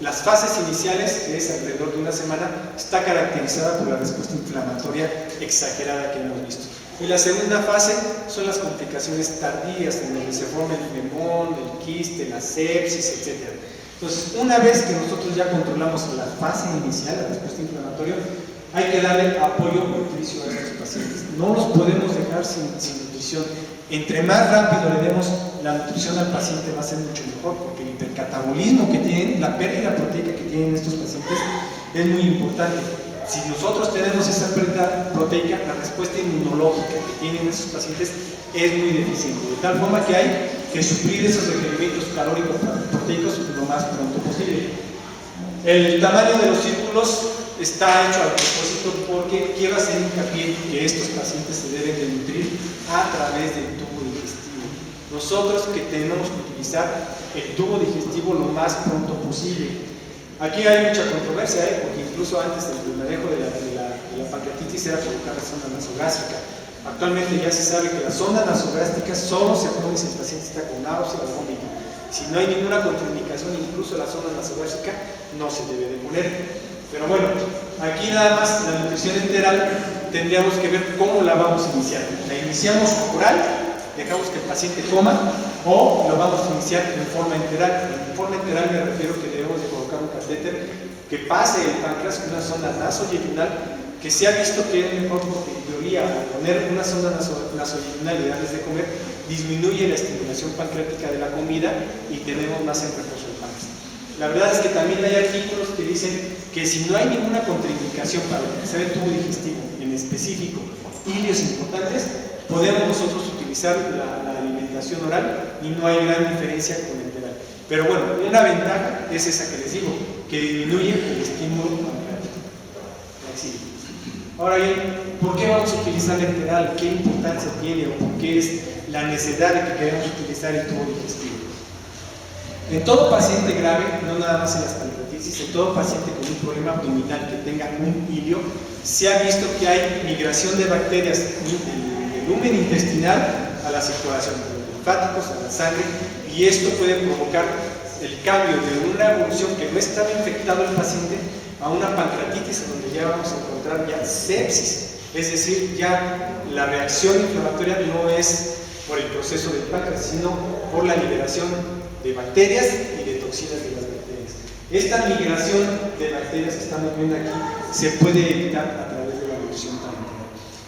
Speaker 1: Las fases iniciales, que es alrededor de una semana, está caracterizada por la respuesta inflamatoria exagerada que hemos visto. Y la segunda fase son las complicaciones tardías, en donde se forma el pneumón, el quiste, la sepsis, etc. Entonces, una vez que nosotros ya controlamos la fase inicial, la respuesta inflamatoria, hay que darle apoyo nutricio a estos pacientes. No los podemos dejar sin nutrición. Entre más rápido le demos la nutrición al paciente va a ser mucho mejor, porque el hipercatabolismo que tienen, la pérdida proteica que tienen estos pacientes es muy importante. Si nosotros tenemos esa pérdida proteica, la respuesta inmunológica que tienen esos pacientes es muy deficiente, de tal forma que hay que suplir esos requerimientos calóricos proteicos lo más pronto posible. El tamaño de los círculos está hecho a propósito porque quiero hacer hincapié que estos pacientes se deben de nutrir a través del tubo digestivo. Nosotros que tenemos que utilizar el tubo digestivo lo más pronto posible. Aquí hay mucha controversia, porque incluso antes el manejo de la pancreatitis era colocar la sonda nasogástrica. Actualmente ya se sabe que la sonda nasogástrica solo se pone si el paciente está con náusea o vómito. Si no hay ninguna contraindicación, incluso la sonda nasogástrica no se debe de poner. Pero bueno, aquí nada más la nutrición enteral tendríamos que ver cómo la vamos a iniciar. ¿La iniciamos oral? ¿Dejamos que el paciente coma? ¿O lo vamos a iniciar en forma enteral? En forma enteral me refiero que debemos de colocar un catéter que pase el páncreas con una sonda nasoyeyunal, que se ha visto que es mejor porque en teoría al poner una sonda nasoyeyunal y darles de comer disminuye la estimulación pancreática de la comida y tenemos más en reposo el páncreas. La verdad es que también hay artículos que dicen que si no hay ninguna contraindicación para utilizar el tubo digestivo, en específico ilios importantes, podemos nosotros utilizar la alimentación oral y no hay gran diferencia con el enteral. Pero bueno, una ventaja es esa que les digo, que disminuye el estímulo pancreático. Ahora bien, ¿por qué vamos a utilizar el enteral? ¿Qué importancia tiene o por qué es la necesidad de que queremos utilizar el tubo digestivo? En todo paciente grave, no nada más en las pancreatitis, pancreatitis, en todo paciente con un problema abdominal que tenga un ilio, se ha visto que hay migración de bacterias del lumen intestinal a la circulación, de los linfáticos, a la sangre, y esto puede provocar el cambio de una evolución que no estaba infectado el paciente a una pancreatitis, en donde ya vamos a encontrar ya sepsis, es decir, ya la reacción inflamatoria no es por el proceso del páncreas, sino por la liberación de bacterias y de toxinas de las bacterias. Esta migración de bacterias que estamos viendo aquí se puede evitar a través de la nutrición parenteral.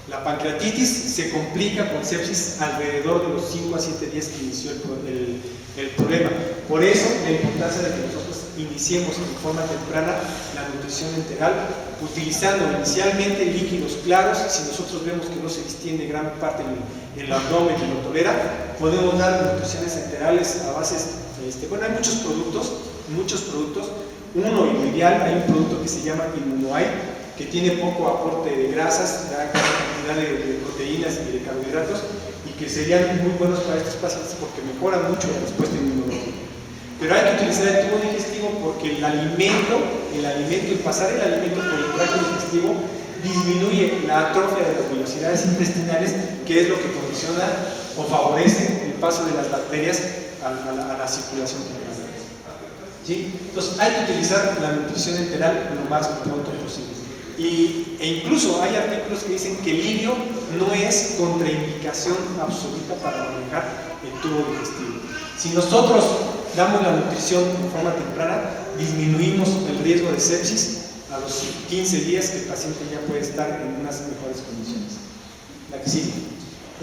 Speaker 1: La pancreatitis se complica con sepsis alrededor de los 5 a 7 días que inició el problema. Por eso la importancia de que nosotros iniciemos en forma temprana la nutrición enteral, utilizando inicialmente líquidos claros. Si nosotros vemos que no se extiende gran parte en el abdomen y lo tolera, podemos dar nutriciones enterales a bases, bueno, hay muchos productos. Uno, y lo ideal, hay un producto que se llama Immunoaid, que tiene poco aporte de grasas, gran cantidad de proteínas y de carbohidratos, y que serían muy buenos para estos pacientes porque mejoran mucho la respuesta inmunológica. Pero hay que utilizar el tubo digestivo porque el pasar el alimento por el tracto digestivo disminuye la atrofia de las velocidades intestinales, que es lo que condiciona o favorece el paso de las bacterias a la circulación intestinal. ¿Sí? Entonces hay que utilizar la nutrición enteral lo más pronto posible. E incluso hay artículos que dicen que el ilio no es contraindicación absoluta para manejar el tubo digestivo. Si nosotros damos la nutrición de forma temprana, disminuimos el riesgo de sepsis a los 15 días que el paciente ya puede estar en unas mejores condiciones. La que sigue.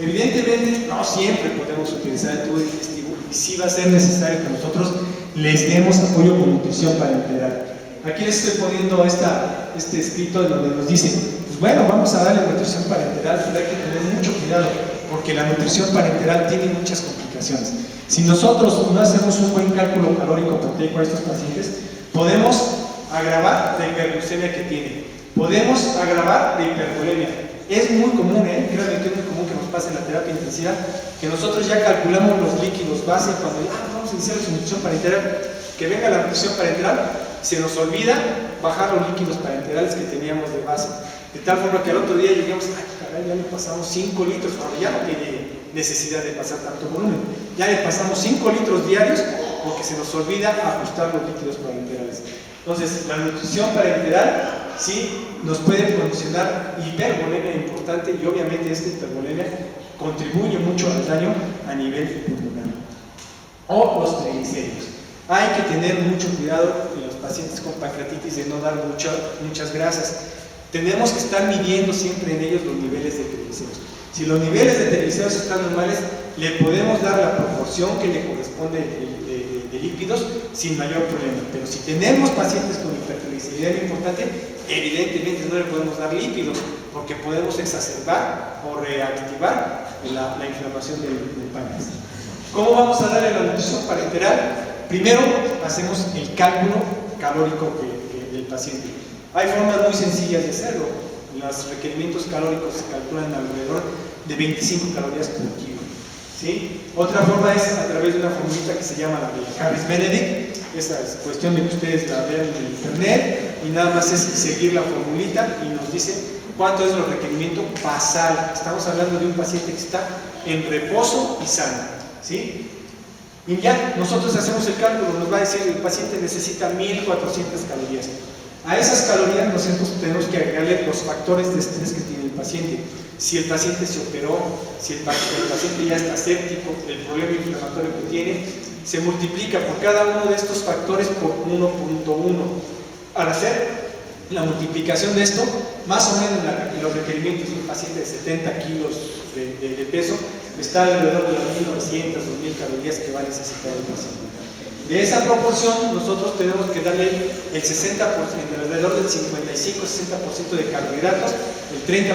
Speaker 1: Evidentemente, no siempre podemos utilizar el tubo digestivo y sí va a ser necesario que nosotros les demos apoyo con nutrición parenteral. Aquí les estoy poniendo este escrito donde nos dice, pues bueno, vamos a darle nutrición parenteral, pero hay que tener mucho cuidado, porque la nutrición parenteral tiene muchas complicaciones. Si nosotros no hacemos un buen cálculo calórico proteico a estos pacientes, podemos agravar la hiperglucemia que tienen, podemos agravar la hipervolemia. Es muy común, créanme que es muy común que nos pase en la terapia intensiva, que nosotros ya calculamos los líquidos base cuando vamos a iniciar su nutrición parenteral, que venga la nutrición parenteral, se nos olvida bajar los líquidos parenterales que teníamos de base, de tal forma que al otro día llegamos, ya le pasamos 5 litros, cuando ya no tiene necesidad de pasar tanto volumen, ya le pasamos 5 litros diarios porque se nos olvida ajustar los líquidos parenterales. Entonces, la nutrición parenteral sí nos puede condicionar hipervolemia importante, y obviamente esta hipervolemia contribuye mucho al daño a nivel pulmonar. O los triglicéridos. Hay que tener mucho cuidado en los pacientes con pancreatitis de no dar muchas grasas. Tenemos que estar midiendo siempre en ellos los niveles de triglicéridos. Si los niveles de triglicéridos están normales, le podemos dar la proporción que le corresponde de lípidos sin mayor problema. Pero si tenemos pacientes con hipertrigliceridemia importante, evidentemente no le podemos dar lípidos porque podemos exacerbar o reactivar la inflamación del páncreas. ¿Cómo vamos a darle la nutrición parenteral? Primero hacemos el cálculo calórico del paciente. Hay formas muy sencillas de hacerlo. Los requerimientos calóricos se calculan alrededor de 25 calorías por kilo. ¿Sí? Otra forma es a través de una formulita que se llama la de Harris-Benedict. Esa es cuestión de que ustedes la vean en internet y nada más es seguir la formulita y nos dice cuánto es el requerimiento basal. Estamos hablando de un paciente que está en reposo y sano. ¿Sí? Y ya nosotros hacemos el cálculo, nos va a decir que el paciente necesita 1400 calorías. A esas calorías nosotros tenemos que agregarle los factores de estrés que tiene el paciente. Si el paciente se operó, si el paciente ya está séptico, el problema inflamatorio que tiene, se multiplica por cada uno de estos factores por 1.1. Al hacer la multiplicación de esto, más o menos los requerimientos de un paciente de 70 kilos de peso está alrededor de las 1900 o 1000 calorías que va a necesitar el paciente. De esa proporción, nosotros tenemos que darle el 60%, alrededor del 55-60% de carbohidratos, el 30%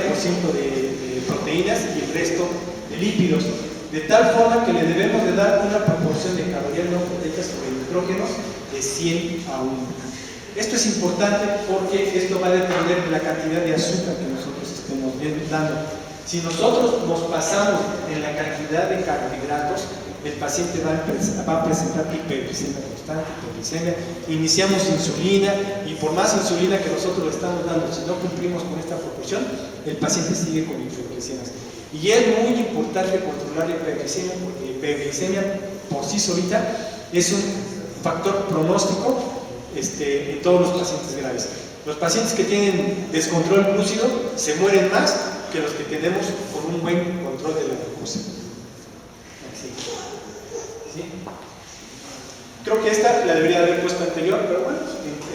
Speaker 1: de proteínas y el resto de lípidos. De tal forma que le debemos de dar una proporción de calorías no proteicas sobre nitrógenos de 100 a 1. Esto es importante porque esto va a depender de la cantidad de azúcar que nosotros estemos dando. Si nosotros nos pasamos en la cantidad de carbohidratos, el paciente va a presentar hiperglicemia constante, hiperglicemia, iniciamos insulina y por más insulina que nosotros le estamos dando, si no cumplimos con esta proporción, el paciente sigue con hiperglicemias. Y es muy importante controlar la hiperglicemia porque la hiperglicemia por sí solita es un factor pronóstico en todos los pacientes graves. Los pacientes que tienen descontrol glúcido se mueren más que los que tenemos con un buen control de la glucosa. ¿Sí? Creo que esta la debería haber puesto anterior, pero bueno,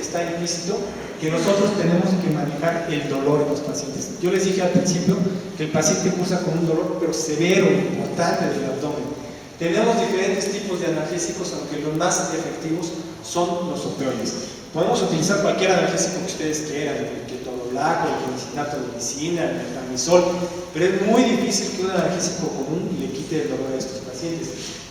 Speaker 1: está implícito que nosotros tenemos que manejar el dolor en los pacientes. Yo les dije al principio que el paciente cursa con un dolor pero severo, importante del abdomen. Tenemos diferentes tipos de analgésicos, aunque los más efectivos son los opioides. Podemos utilizar cualquier analgésico que ustedes quieran, el ketorolaco, el fenicinato de medicina, el metamizol, pero es muy difícil que un analgésico común le quite el dolor a estos pacientes.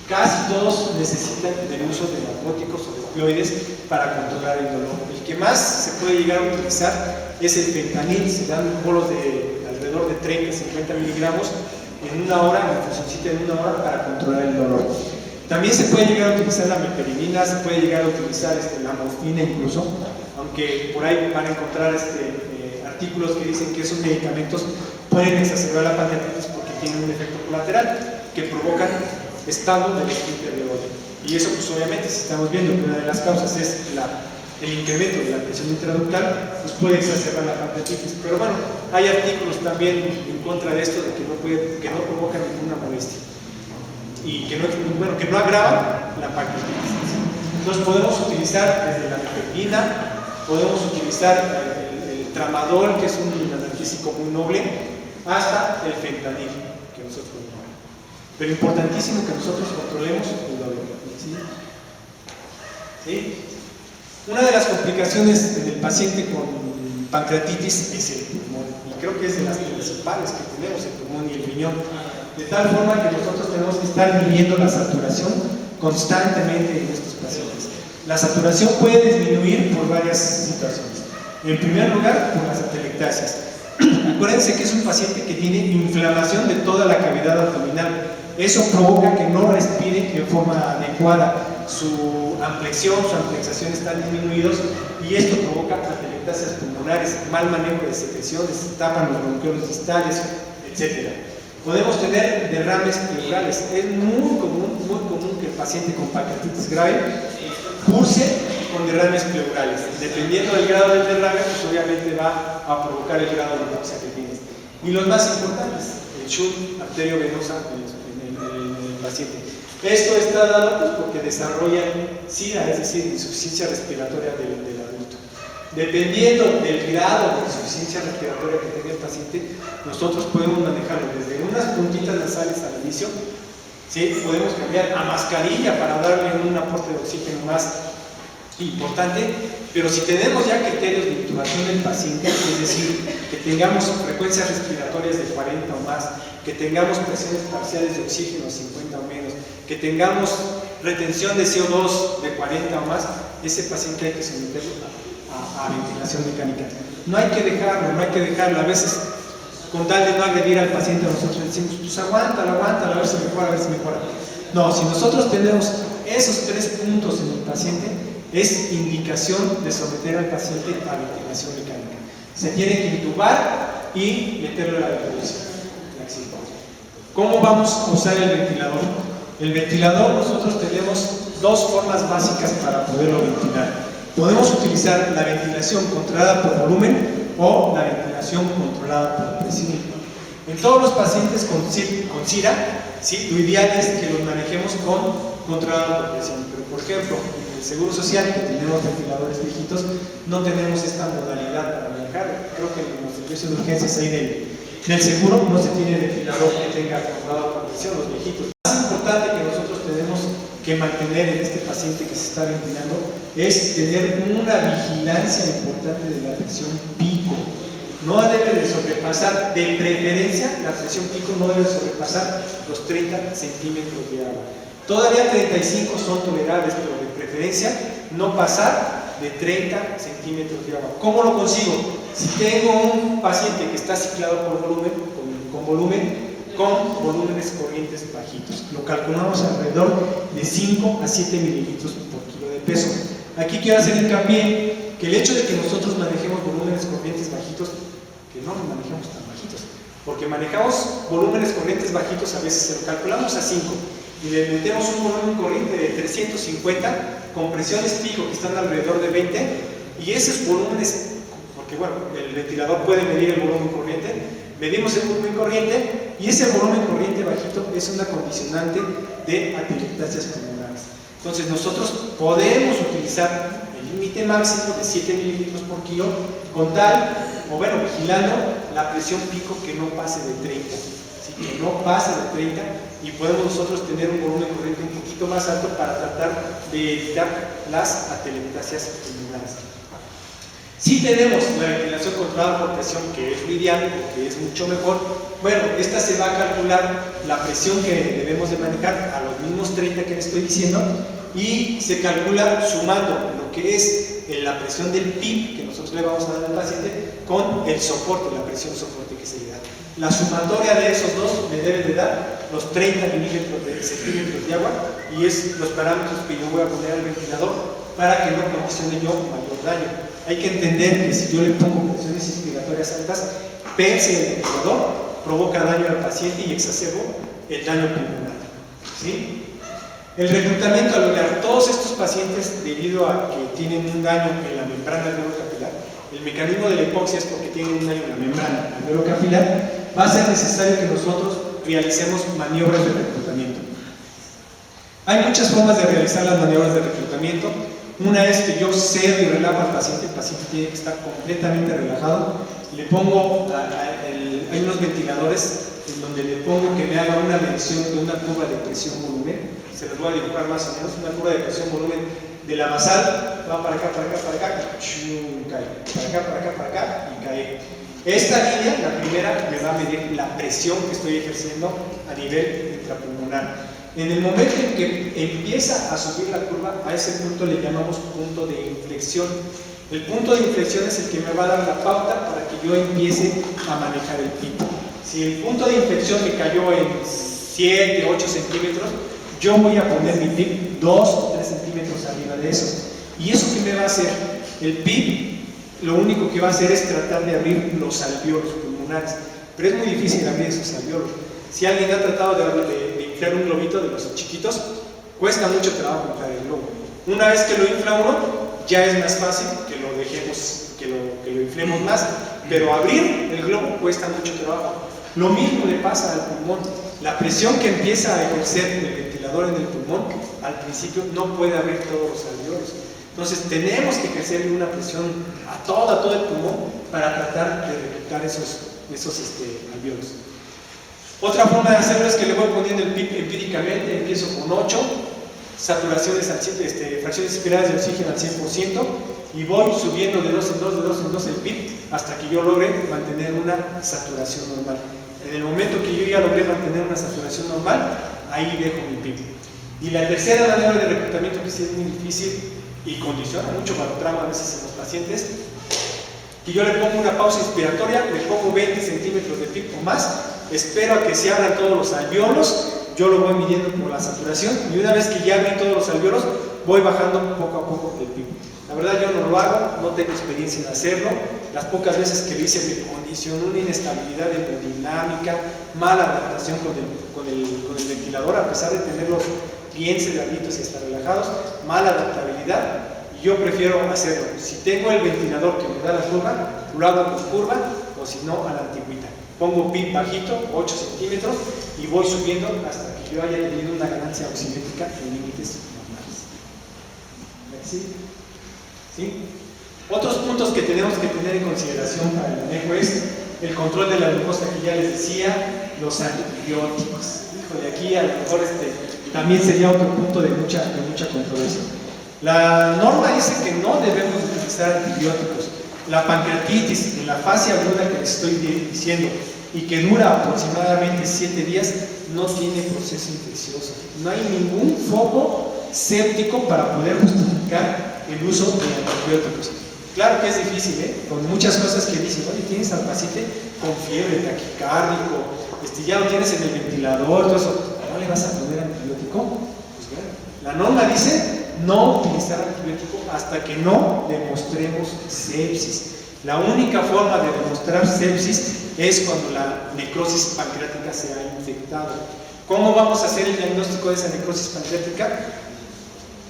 Speaker 1: Casi todos necesitan el uso de narcóticos o de opioides para controlar el dolor. El que más se puede llegar a utilizar es el fentanil. Se dan bolos de alrededor de 30-50 miligramos en una hora, en infusioncita en una hora para controlar el dolor. También se puede llegar a utilizar la meperidina, se puede llegar a utilizar la morfina incluso, aunque por ahí van a encontrar artículos que dicen que esos medicamentos pueden exacerbar la pancreatitis porque tienen un efecto colateral que provocan estado del esfínter de Oddi. Y eso pues obviamente si estamos viendo que una de las causas es el incremento de la presión intraductal, pues puede exacerbar la pancreatitis. Pero bueno, hay artículos también en contra de esto, de que no provocan ninguna molestia y que no agravan la pancreatitis. Entonces podemos utilizar desde la meperidina, podemos utilizar el tramadol, que es un analgésico muy noble, hasta el fentanil, que nosotros controlamos. Pero importantísimo que nosotros controlemos el dolor. ¿Sí? ¿Sí? Una de las complicaciones en el paciente con pancreatitis es el pulmón, y creo que es de las principales que tenemos, el pulmón y el riñón, de tal forma que nosotros tenemos que estar midiendo la saturación constantemente en estos pacientes. La saturación puede disminuir por varias situaciones. En primer lugar, por las atelectasias. Acuérdense que es un paciente que tiene inflamación de toda la cavidad abdominal. Eso provoca que no respire en forma adecuada. Su amplexación están disminuidos y esto provoca atelectasias pulmonares, mal manejo de secreciones, tapan los bronquiolos distales, etc. Podemos tener derrames pleurales. Es muy común que el paciente con pancreatitis grave curse con derrames pleurales. Dependiendo del grado del derrame, pues obviamente va a provocar el grado de hipoxia que tienes. Y los más importantes, el shunt arteriovenosa en el paciente. Esto está dado pues, porque desarrollan SIDA, es decir, insuficiencia respiratoria del adulto. Dependiendo del grado de insuficiencia respiratoria que tenga el paciente, nosotros podemos manejarlo desde unas puntitas nasales al inicio, ¿sí? Podemos cambiar a mascarilla para darle un aporte de oxígeno más importante, pero si tenemos ya criterios de intubación del paciente, es decir, que tengamos frecuencias respiratorias de 40 o más, que tengamos presiones parciales de oxígeno 50 o menos, que tengamos retención de CO2 de 40 o más, ese paciente hay que someterlo a ventilación mecánica. No hay que dejarlo, a veces con tal de no agredir al paciente nosotros le decimos, pues aguántalo, a ver si mejora. No, si nosotros tenemos esos 3 puntos en el paciente, es indicación de someter al paciente a ventilación mecánica. Se tiene que intubar y meterlo a la ventilación. ¿Cómo vamos a usar el ventilador? El ventilador nosotros tenemos 2 formas básicas para poderlo ventilar. Podemos utilizar la ventilación controlada por volumen o la ventilación controlada por presión. En todos los pacientes con SIRA, ¿sí? Lo ideal es que los manejemos controlado por presión. Pero por ejemplo, en el Seguro Social, que tenemos ventiladores viejitos, no tenemos esta modalidad para manejarlo. Creo que en los servicios de urgencias ahí del seguro no se tiene ventilador que tenga controlado por presión, los viejitos. Lo más importante que nosotros tenemos que mantener en este paciente que se está ventilando es tener una vigilancia importante de la presión pico. No debe de sobrepasar, de preferencia, la presión pico no debe sobrepasar los 30 centímetros de agua. Todavía 35 son tolerables, pero de preferencia no pasar de 30 centímetros de agua. ¿Cómo lo consigo? Si tengo un paciente que está ciclado por volumen, con volumen, con volúmenes corrientes bajitos. Lo calculamos alrededor de 5 a 7 mililitros por kilo de peso. Aquí quiero hacer hincapié que el hecho de que nosotros manejemos volúmenes corrientes bajitos, que no los manejamos tan bajitos, porque manejamos volúmenes corrientes bajitos, a veces se lo calculamos a 5 y le metemos un volumen corriente de 350 con presiones pico que están alrededor de 20, y esos volúmenes, porque bueno, el ventilador puede medir el volumen corriente, medimos el volumen corriente y ese volumen corriente bajito es una condicionante de atelectasias pulmonares. Entonces nosotros podemos utilizar el límite máximo de 7 mililitros por kilo con tal, o bueno, vigilando la presión pico que no pase de 30, ¿sí? Que no pase de 30, y podemos nosotros tener un volumen corriente un poquito más alto para tratar de evitar las atelectasias pulmonares. Si tenemos la ventilación controlada por presión, que es lo ideal, que es mucho mejor, bueno, esta se va a calcular la presión que debemos de manejar a los mismos 30 que les estoy diciendo, y se calcula sumando lo que es la presión del PIB que nosotros le vamos a dar al paciente con el soporte, la presión soporte que se le da. La sumatoria de esos dos le debe de dar los 30 centímetros de agua, y es los parámetros que yo voy a poner al ventilador para que no condicione yo mayor daño. Hay que entender que si yo le pongo presiones inspiratorias altas, pese el ventilador, provoca daño al paciente y exacerbo el daño pulmonar, ¿sí? El reclutamiento al lograr todos estos pacientes, debido a que tienen un daño en la membrana alveolo-capilar, el mecanismo de la hipoxia es porque tienen un daño en la membrana alveolo-capilar, va a ser necesario que nosotros realicemos maniobras de reclutamiento. Hay muchas formas de realizar las maniobras de reclutamiento. Una es que yo cedo y relajo al paciente. El paciente tiene que estar completamente relajado. Le pongo, hay unos ventiladores en donde le pongo que me haga una medición de una curva de presión-volumen. Se los voy a dibujar más o menos, una curva de presión-volumen de la basal, va para acá, para acá, para acá, y cae, para acá, para acá, para acá, y cae. Esta línea, la primera, me va a medir la presión que estoy ejerciendo a nivel intrapulmonar. En el momento en que empieza a subir la curva, a ese punto le llamamos punto de inflexión. El punto de inflexión es el que me va a dar la pauta para que yo empiece a manejar el pico. Si el punto de inflexión me cayó en 7, 8 centímetros, yo voy a poner mi PIB 2 o 3 centímetros arriba de eso. ¿Y eso qué me va a hacer? El PIB lo único que va a hacer es tratar de abrir los alvéolos pulmonares, pero es muy difícil abrir esos alvéolos. Si alguien ha tratado de inflar un globito de los chiquitos, cuesta mucho trabajo inflar el globo. Una vez que lo infla uno, ya es más fácil que lo dejemos, que lo inflemos más, pero abrir el globo cuesta mucho trabajo. Lo mismo le pasa al pulmón. La presión que empieza a ejercer el ventilador en el pulmón, al principio no puede abrir todos los alvéolos. Entonces tenemos que ejercer una presión a todo el pulmón para tratar de reclutar esos alvéolos. Otra forma de hacerlo es que le voy poniendo el PIB empíricamente. Empiezo con 8 saturaciones al 100, fracciones inspiradas de oxígeno al 100%, y voy subiendo de 2 en 2, de 2 en 2 el PIB hasta que yo logre mantener una saturación normal. En el momento que yo ya logré mantener una saturación normal, ahí dejo mi PIB. Y la tercera manera de reclutamiento, que sí es muy difícil y condiciona mucho barotrauma a veces en los pacientes, que yo le pongo una pausa inspiratoria, le pongo 20 centímetros de PIB o más, espero a que se abran todos los alvéolos, yo lo voy midiendo por la saturación, y una vez que ya abrí todos los alvéolos, voy bajando poco a poco el PIB. La verdad yo no lo hago, no tengo experiencia en hacerlo. Las pocas veces que lo hice me condicionó una inestabilidad hemodinámica, mala adaptación con el ventilador, a pesar de tenerlos bien cerraditos y estar relajados, mala adaptabilidad, y yo prefiero hacerlo. Si tengo el ventilador que me da la curva, lo hago con curva, o si no, a la antigüita. Pongo PIB bajito, 8 centímetros, y voy subiendo hasta que yo haya tenido una ganancia oximétrica en límites normales. ¿Sí? ¿Sí? Otros puntos que tenemos que tener en consideración para el manejo es el control de la glucosa, que ya les decía, los antibióticos. Híjole, aquí a lo mejor también sería otro punto de mucha controversia. La norma dice que no debemos utilizar antibióticos. La pancreatitis en la fase aguda que les estoy diciendo y que dura aproximadamente 7 días, no tiene proceso infeccioso. No hay ningún foco séptico para poder justificar el uso de antibióticos. Claro que es difícil, con muchas cosas que dicen, oye, tienes al paciente con fiebre, taquicárdico, ya lo tienes en el ventilador, todo eso, ¿no le vas a poner antibiótico? Pues bueno, la norma dice no utilizar antibiótico hasta que no demostremos sepsis. La única forma de demostrar sepsis es cuando la necrosis pancreática se ha infectado. ¿Cómo vamos a hacer el diagnóstico de esa necrosis pancreática?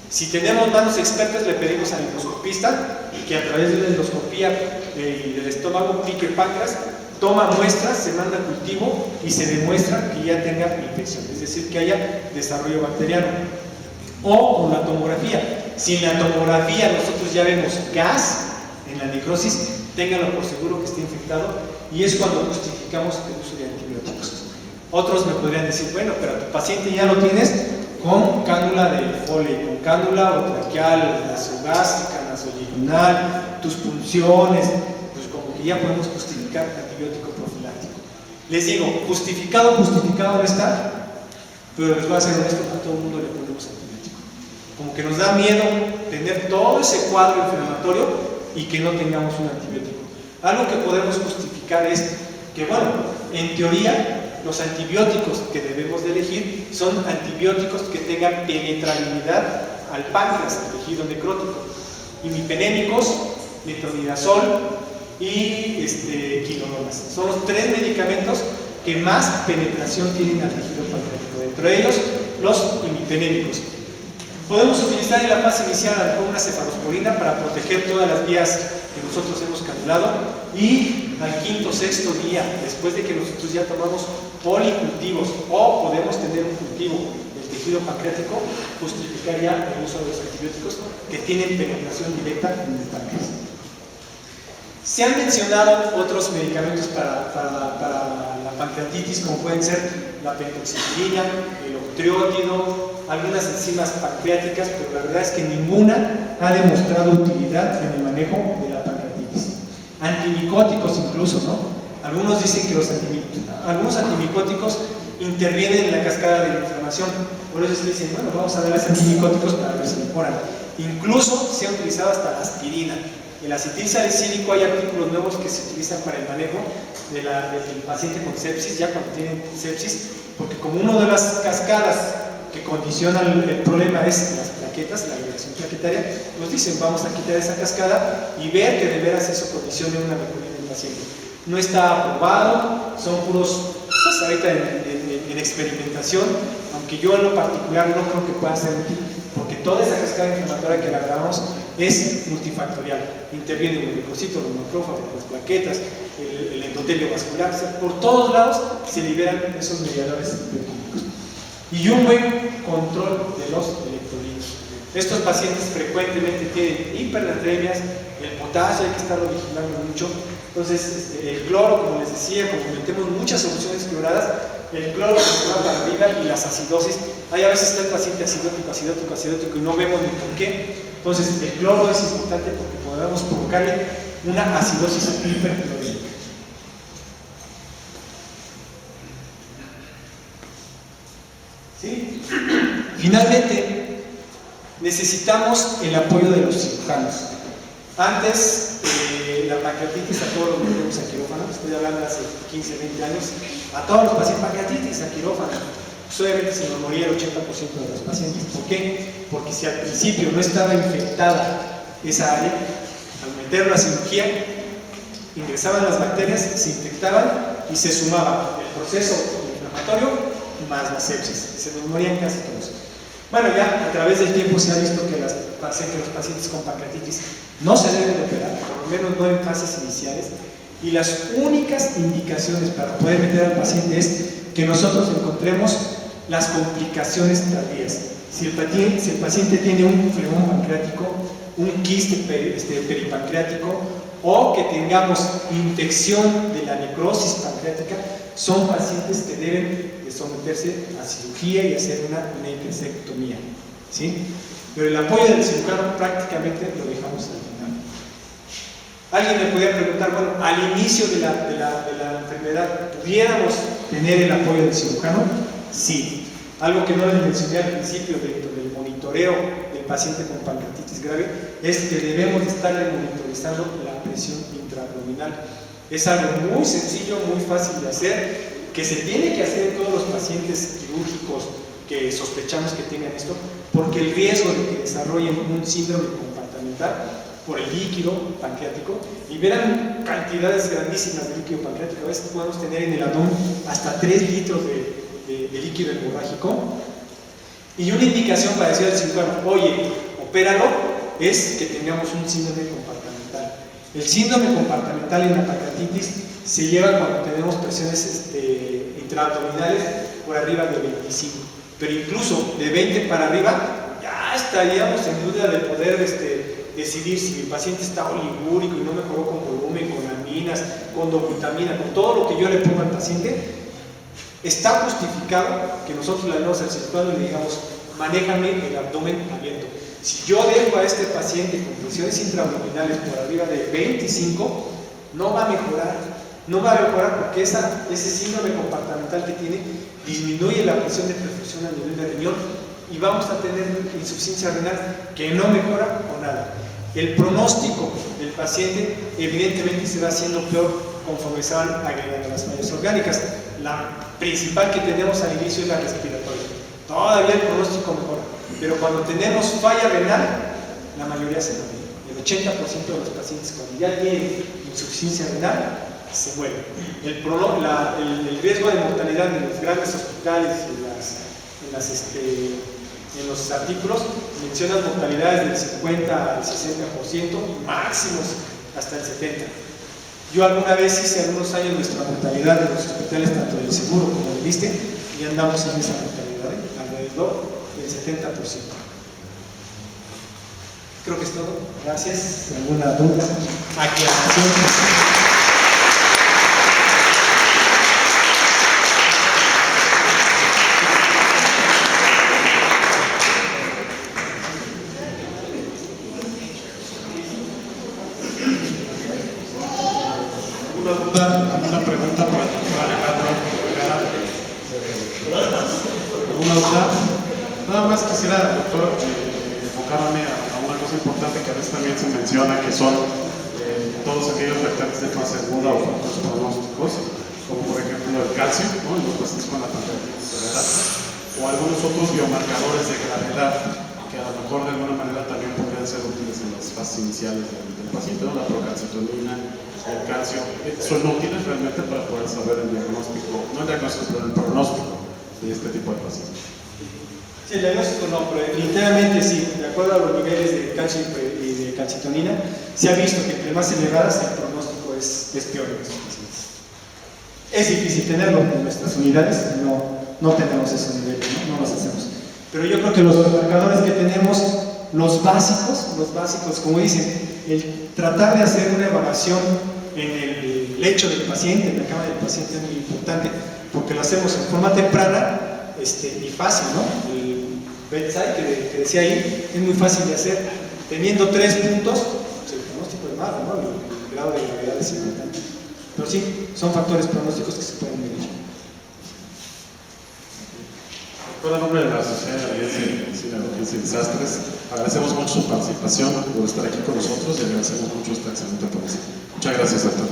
Speaker 1: Si tenemos manos expertas, le pedimos al endoscopista que a través de la endoscopía del estómago pique páncreas, toma muestras, se manda a cultivo y se demuestra que ya tenga infección, es decir, que haya desarrollo bacteriano. O con la tomografía. Si en la tomografía nosotros ya vemos gas en la necrosis, ténganlo por seguro que esté infectado y es cuando justificamos el uso de antibióticos. Otros me podrían decir, bueno, pero tu paciente ya lo tienes con cánula de Foley, con cánula otraqueal, nasogástrica, nasolinguinal, tus punciones, pues como que ya podemos justificar antibiótico profiláctico. Les digo, justificado no está, pero les voy a ser honesto, a todo el mundo le ponemos antibiótico. Como que nos da miedo tener todo ese cuadro inflamatorio y que no tengamos un antibiótico. Algo que podemos justificar es que, bueno, en teoría, los antibióticos que debemos de elegir son antibióticos que tengan penetrabilidad al páncreas, al tejido necrótico. Imipenémicos, metronidazol y quinolonas. Son los 3 medicamentos que más penetración tienen al tejido pancreático. Entre ellos, los imipenémicos. Podemos utilizar en la fase inicial una cefalosporina para proteger todas las vías que nosotros hemos canulado y al quinto, sexto día, después de que nosotros ya tomamos policultivos o podemos tener un cultivo del tejido pancreático, justificar ya el uso de los antibióticos que tienen penetración directa en el páncreas. Se han mencionado otros medicamentos para la pancreatitis, como pueden ser la pentoxifilina, el octreótido, algunas enzimas pancreáticas, pero la verdad es que ninguna ha demostrado utilidad en el manejo de la pancreatitis. Antimicóticos incluso, ¿no? Algunos dicen que algunos antimicóticos intervienen en la cascada de la inflamación, por eso se dicen, bueno, vamos a darles antimicóticos para ver si mejoran. Incluso se ha utilizado hasta la aspirina. El acetilsalicílico, hay artículos nuevos que se utilizan para el manejo del paciente con sepsis, ya cuando tienen sepsis, porque como una de las cascadas que condicionan el problema es las plaquetas, la liberación plaquetaria, nos dicen vamos a quitar esa cascada y ver que de veras eso condicione una mejoría del paciente. No está aprobado, son puros, pues ahorita en experimentación, aunque yo en lo particular no creo que pueda ser útil, porque toda esa cascada inflamatoria que la grabamos es multifactorial. Intervienen los leucocitos, los macrófagos, las plaquetas, el endotelio vascular, o sea, por todos lados se liberan esos mediadores bioquímicos. Y un buen control de los electrolitos. Estos pacientes frecuentemente tienen hipernatremias, el potasio hay que estarlo vigilando mucho. Entonces, el cloro, como les decía, como metemos muchas soluciones cloradas, el cloro se va para arriba y las acidosis. Hay a veces está el paciente acidótico y no vemos ni por qué. Entonces, el cloro es importante porque podemos provocarle una acidosis hiperclorídrica. ¿Sí? Finalmente, necesitamos el apoyo de los cirujanos. Antes, la pancreatitis a todos los metemos a quirófano, estoy hablando de hace 15, 20 años, a todos los pacientes pancreatitis a quirófano. Pues obviamente se nos moría el 80% de los pacientes. ¿Por qué? Porque si al principio no estaba infectada esa área, al meter la cirugía, ingresaban las bacterias, se infectaban y se sumaba el proceso inflamatorio más la sepsis. Se nos morían casi todos. Bueno, ya a través del tiempo se ha visto que los pacientes con pancreatitis no se deben operar, por lo menos no en fases iniciales, y las únicas indicaciones para poder meter al paciente es que nosotros encontremos las complicaciones tardías. Si el paciente tiene un flegmón pancreático, un quiste peripancreático o que tengamos infección de la necrosis pancreática, son pacientes que deben de someterse a cirugía y hacer una necrosectomía, ¿sí? Pero el apoyo del cirujano prácticamente lo dejamos al final. Alguien me podría preguntar, bueno, al inicio de la enfermedad, ¿pudiéramos tener el apoyo del cirujano? Sí. Algo que no les mencioné al principio dentro del monitoreo del paciente con pancreatitis grave, es que debemos de estarle monitorizando la presión intraabdominal. Es algo muy sencillo, muy fácil de hacer, que se tiene que hacer en todos los pacientes quirúrgicos que sospechamos que tengan esto, porque el riesgo de que desarrollen un síndrome compartimental por el líquido pancreático, liberan cantidades grandísimas de líquido pancreático. A veces podemos tener en el abdomen hasta 3 litros de líquido hemorrágico. Y una indicación para decir al cirujano, oye, opéralo, es que tengamos un síndrome compartimental. El síndrome compartimental en la pancreatitis se lleva cuando tenemos presiones intraabdominales por arriba de 25, pero incluso de 20 para arriba ya estaríamos en duda de poder decidir si mi paciente está oligúrico y no mejoró con volumen, con aminas, con dobutamina, con todo lo que yo le pongo al paciente. Está justificado que nosotros le demos al cirujano y le digamos, manéjame el abdomen abierto. Si yo dejo a este paciente con presiones intraabdominales por arriba de 25, no va a mejorar. No va a mejorar porque ese síndrome compartimental que tiene disminuye la presión de perfusión a nivel de riñón y vamos a tener insuficiencia renal que no mejora o nada. El pronóstico del paciente evidentemente se va haciendo peor conforme se van agregando las fallas orgánicas. La principal que tenemos al inicio es la respiratoria. Todavía el pronóstico mejora, pero cuando tenemos falla renal, la mayoría se muere. El 80% de los pacientes cuando ya tienen insuficiencia renal se mueren. El riesgo de mortalidad en los grandes hospitales y en los artículos mencionan mortalidades del 50 al 60%, máximos hasta el 70%. Yo alguna vez hice algunos años nuestra mortalidad en los hospitales, tanto del seguro como del ISSSTE, y andamos en esa mortalidad, alrededor del 70%. Creo que es todo. Gracias. ¿Alguna duda? Aclaración.
Speaker 2: Una pregunta para el doctor Alejandro Rivera. ¿Alguna duda? Nada más quisiera, doctor, enfocarme a una cosa importante que a veces también se menciona, que son todos aquellos vertientes de fase aguda o factores pronósticos, como por ejemplo el calcio, ¿no? En los pacientes con la pancreatitis severa, o algunos otros biomarcadores de gravedad que a lo mejor de alguna manera también podrían ser útiles en las fases iniciales del paciente, ¿no? La procalcitonina, el calcio, son útiles realmente para poder saber el diagnóstico, no el diagnóstico, pero el pronóstico de este tipo de pacientes.
Speaker 1: Sí, el diagnóstico no, pero literalmente sí, de acuerdo a los niveles de calcio y de calcitonina, se ha visto que entre más elevadas el pronóstico es peor en estos pacientes. Es difícil tenerlo en nuestras unidades, no tenemos esos niveles, no los hacemos. Pero yo creo que los marcadores que tenemos, los básicos, como dicen, el tratar de hacer una evaluación en el lecho del paciente, en la cama del paciente, es muy importante, porque lo hacemos en forma temprana y fácil, ¿no? El bedside que decía ahí, es muy fácil de hacer. Teniendo 3 puntos, pues el pronóstico es malo, ¿no? El grado de gravedad es importante. Pero sí, son factores pronósticos que se pueden medir.
Speaker 2: Por el nombre de la Sociedad de Emergencia y Desastres, agradecemos mucho su participación por estar aquí con nosotros y agradecemos mucho esta excelente ponencia. Muchas gracias a todos.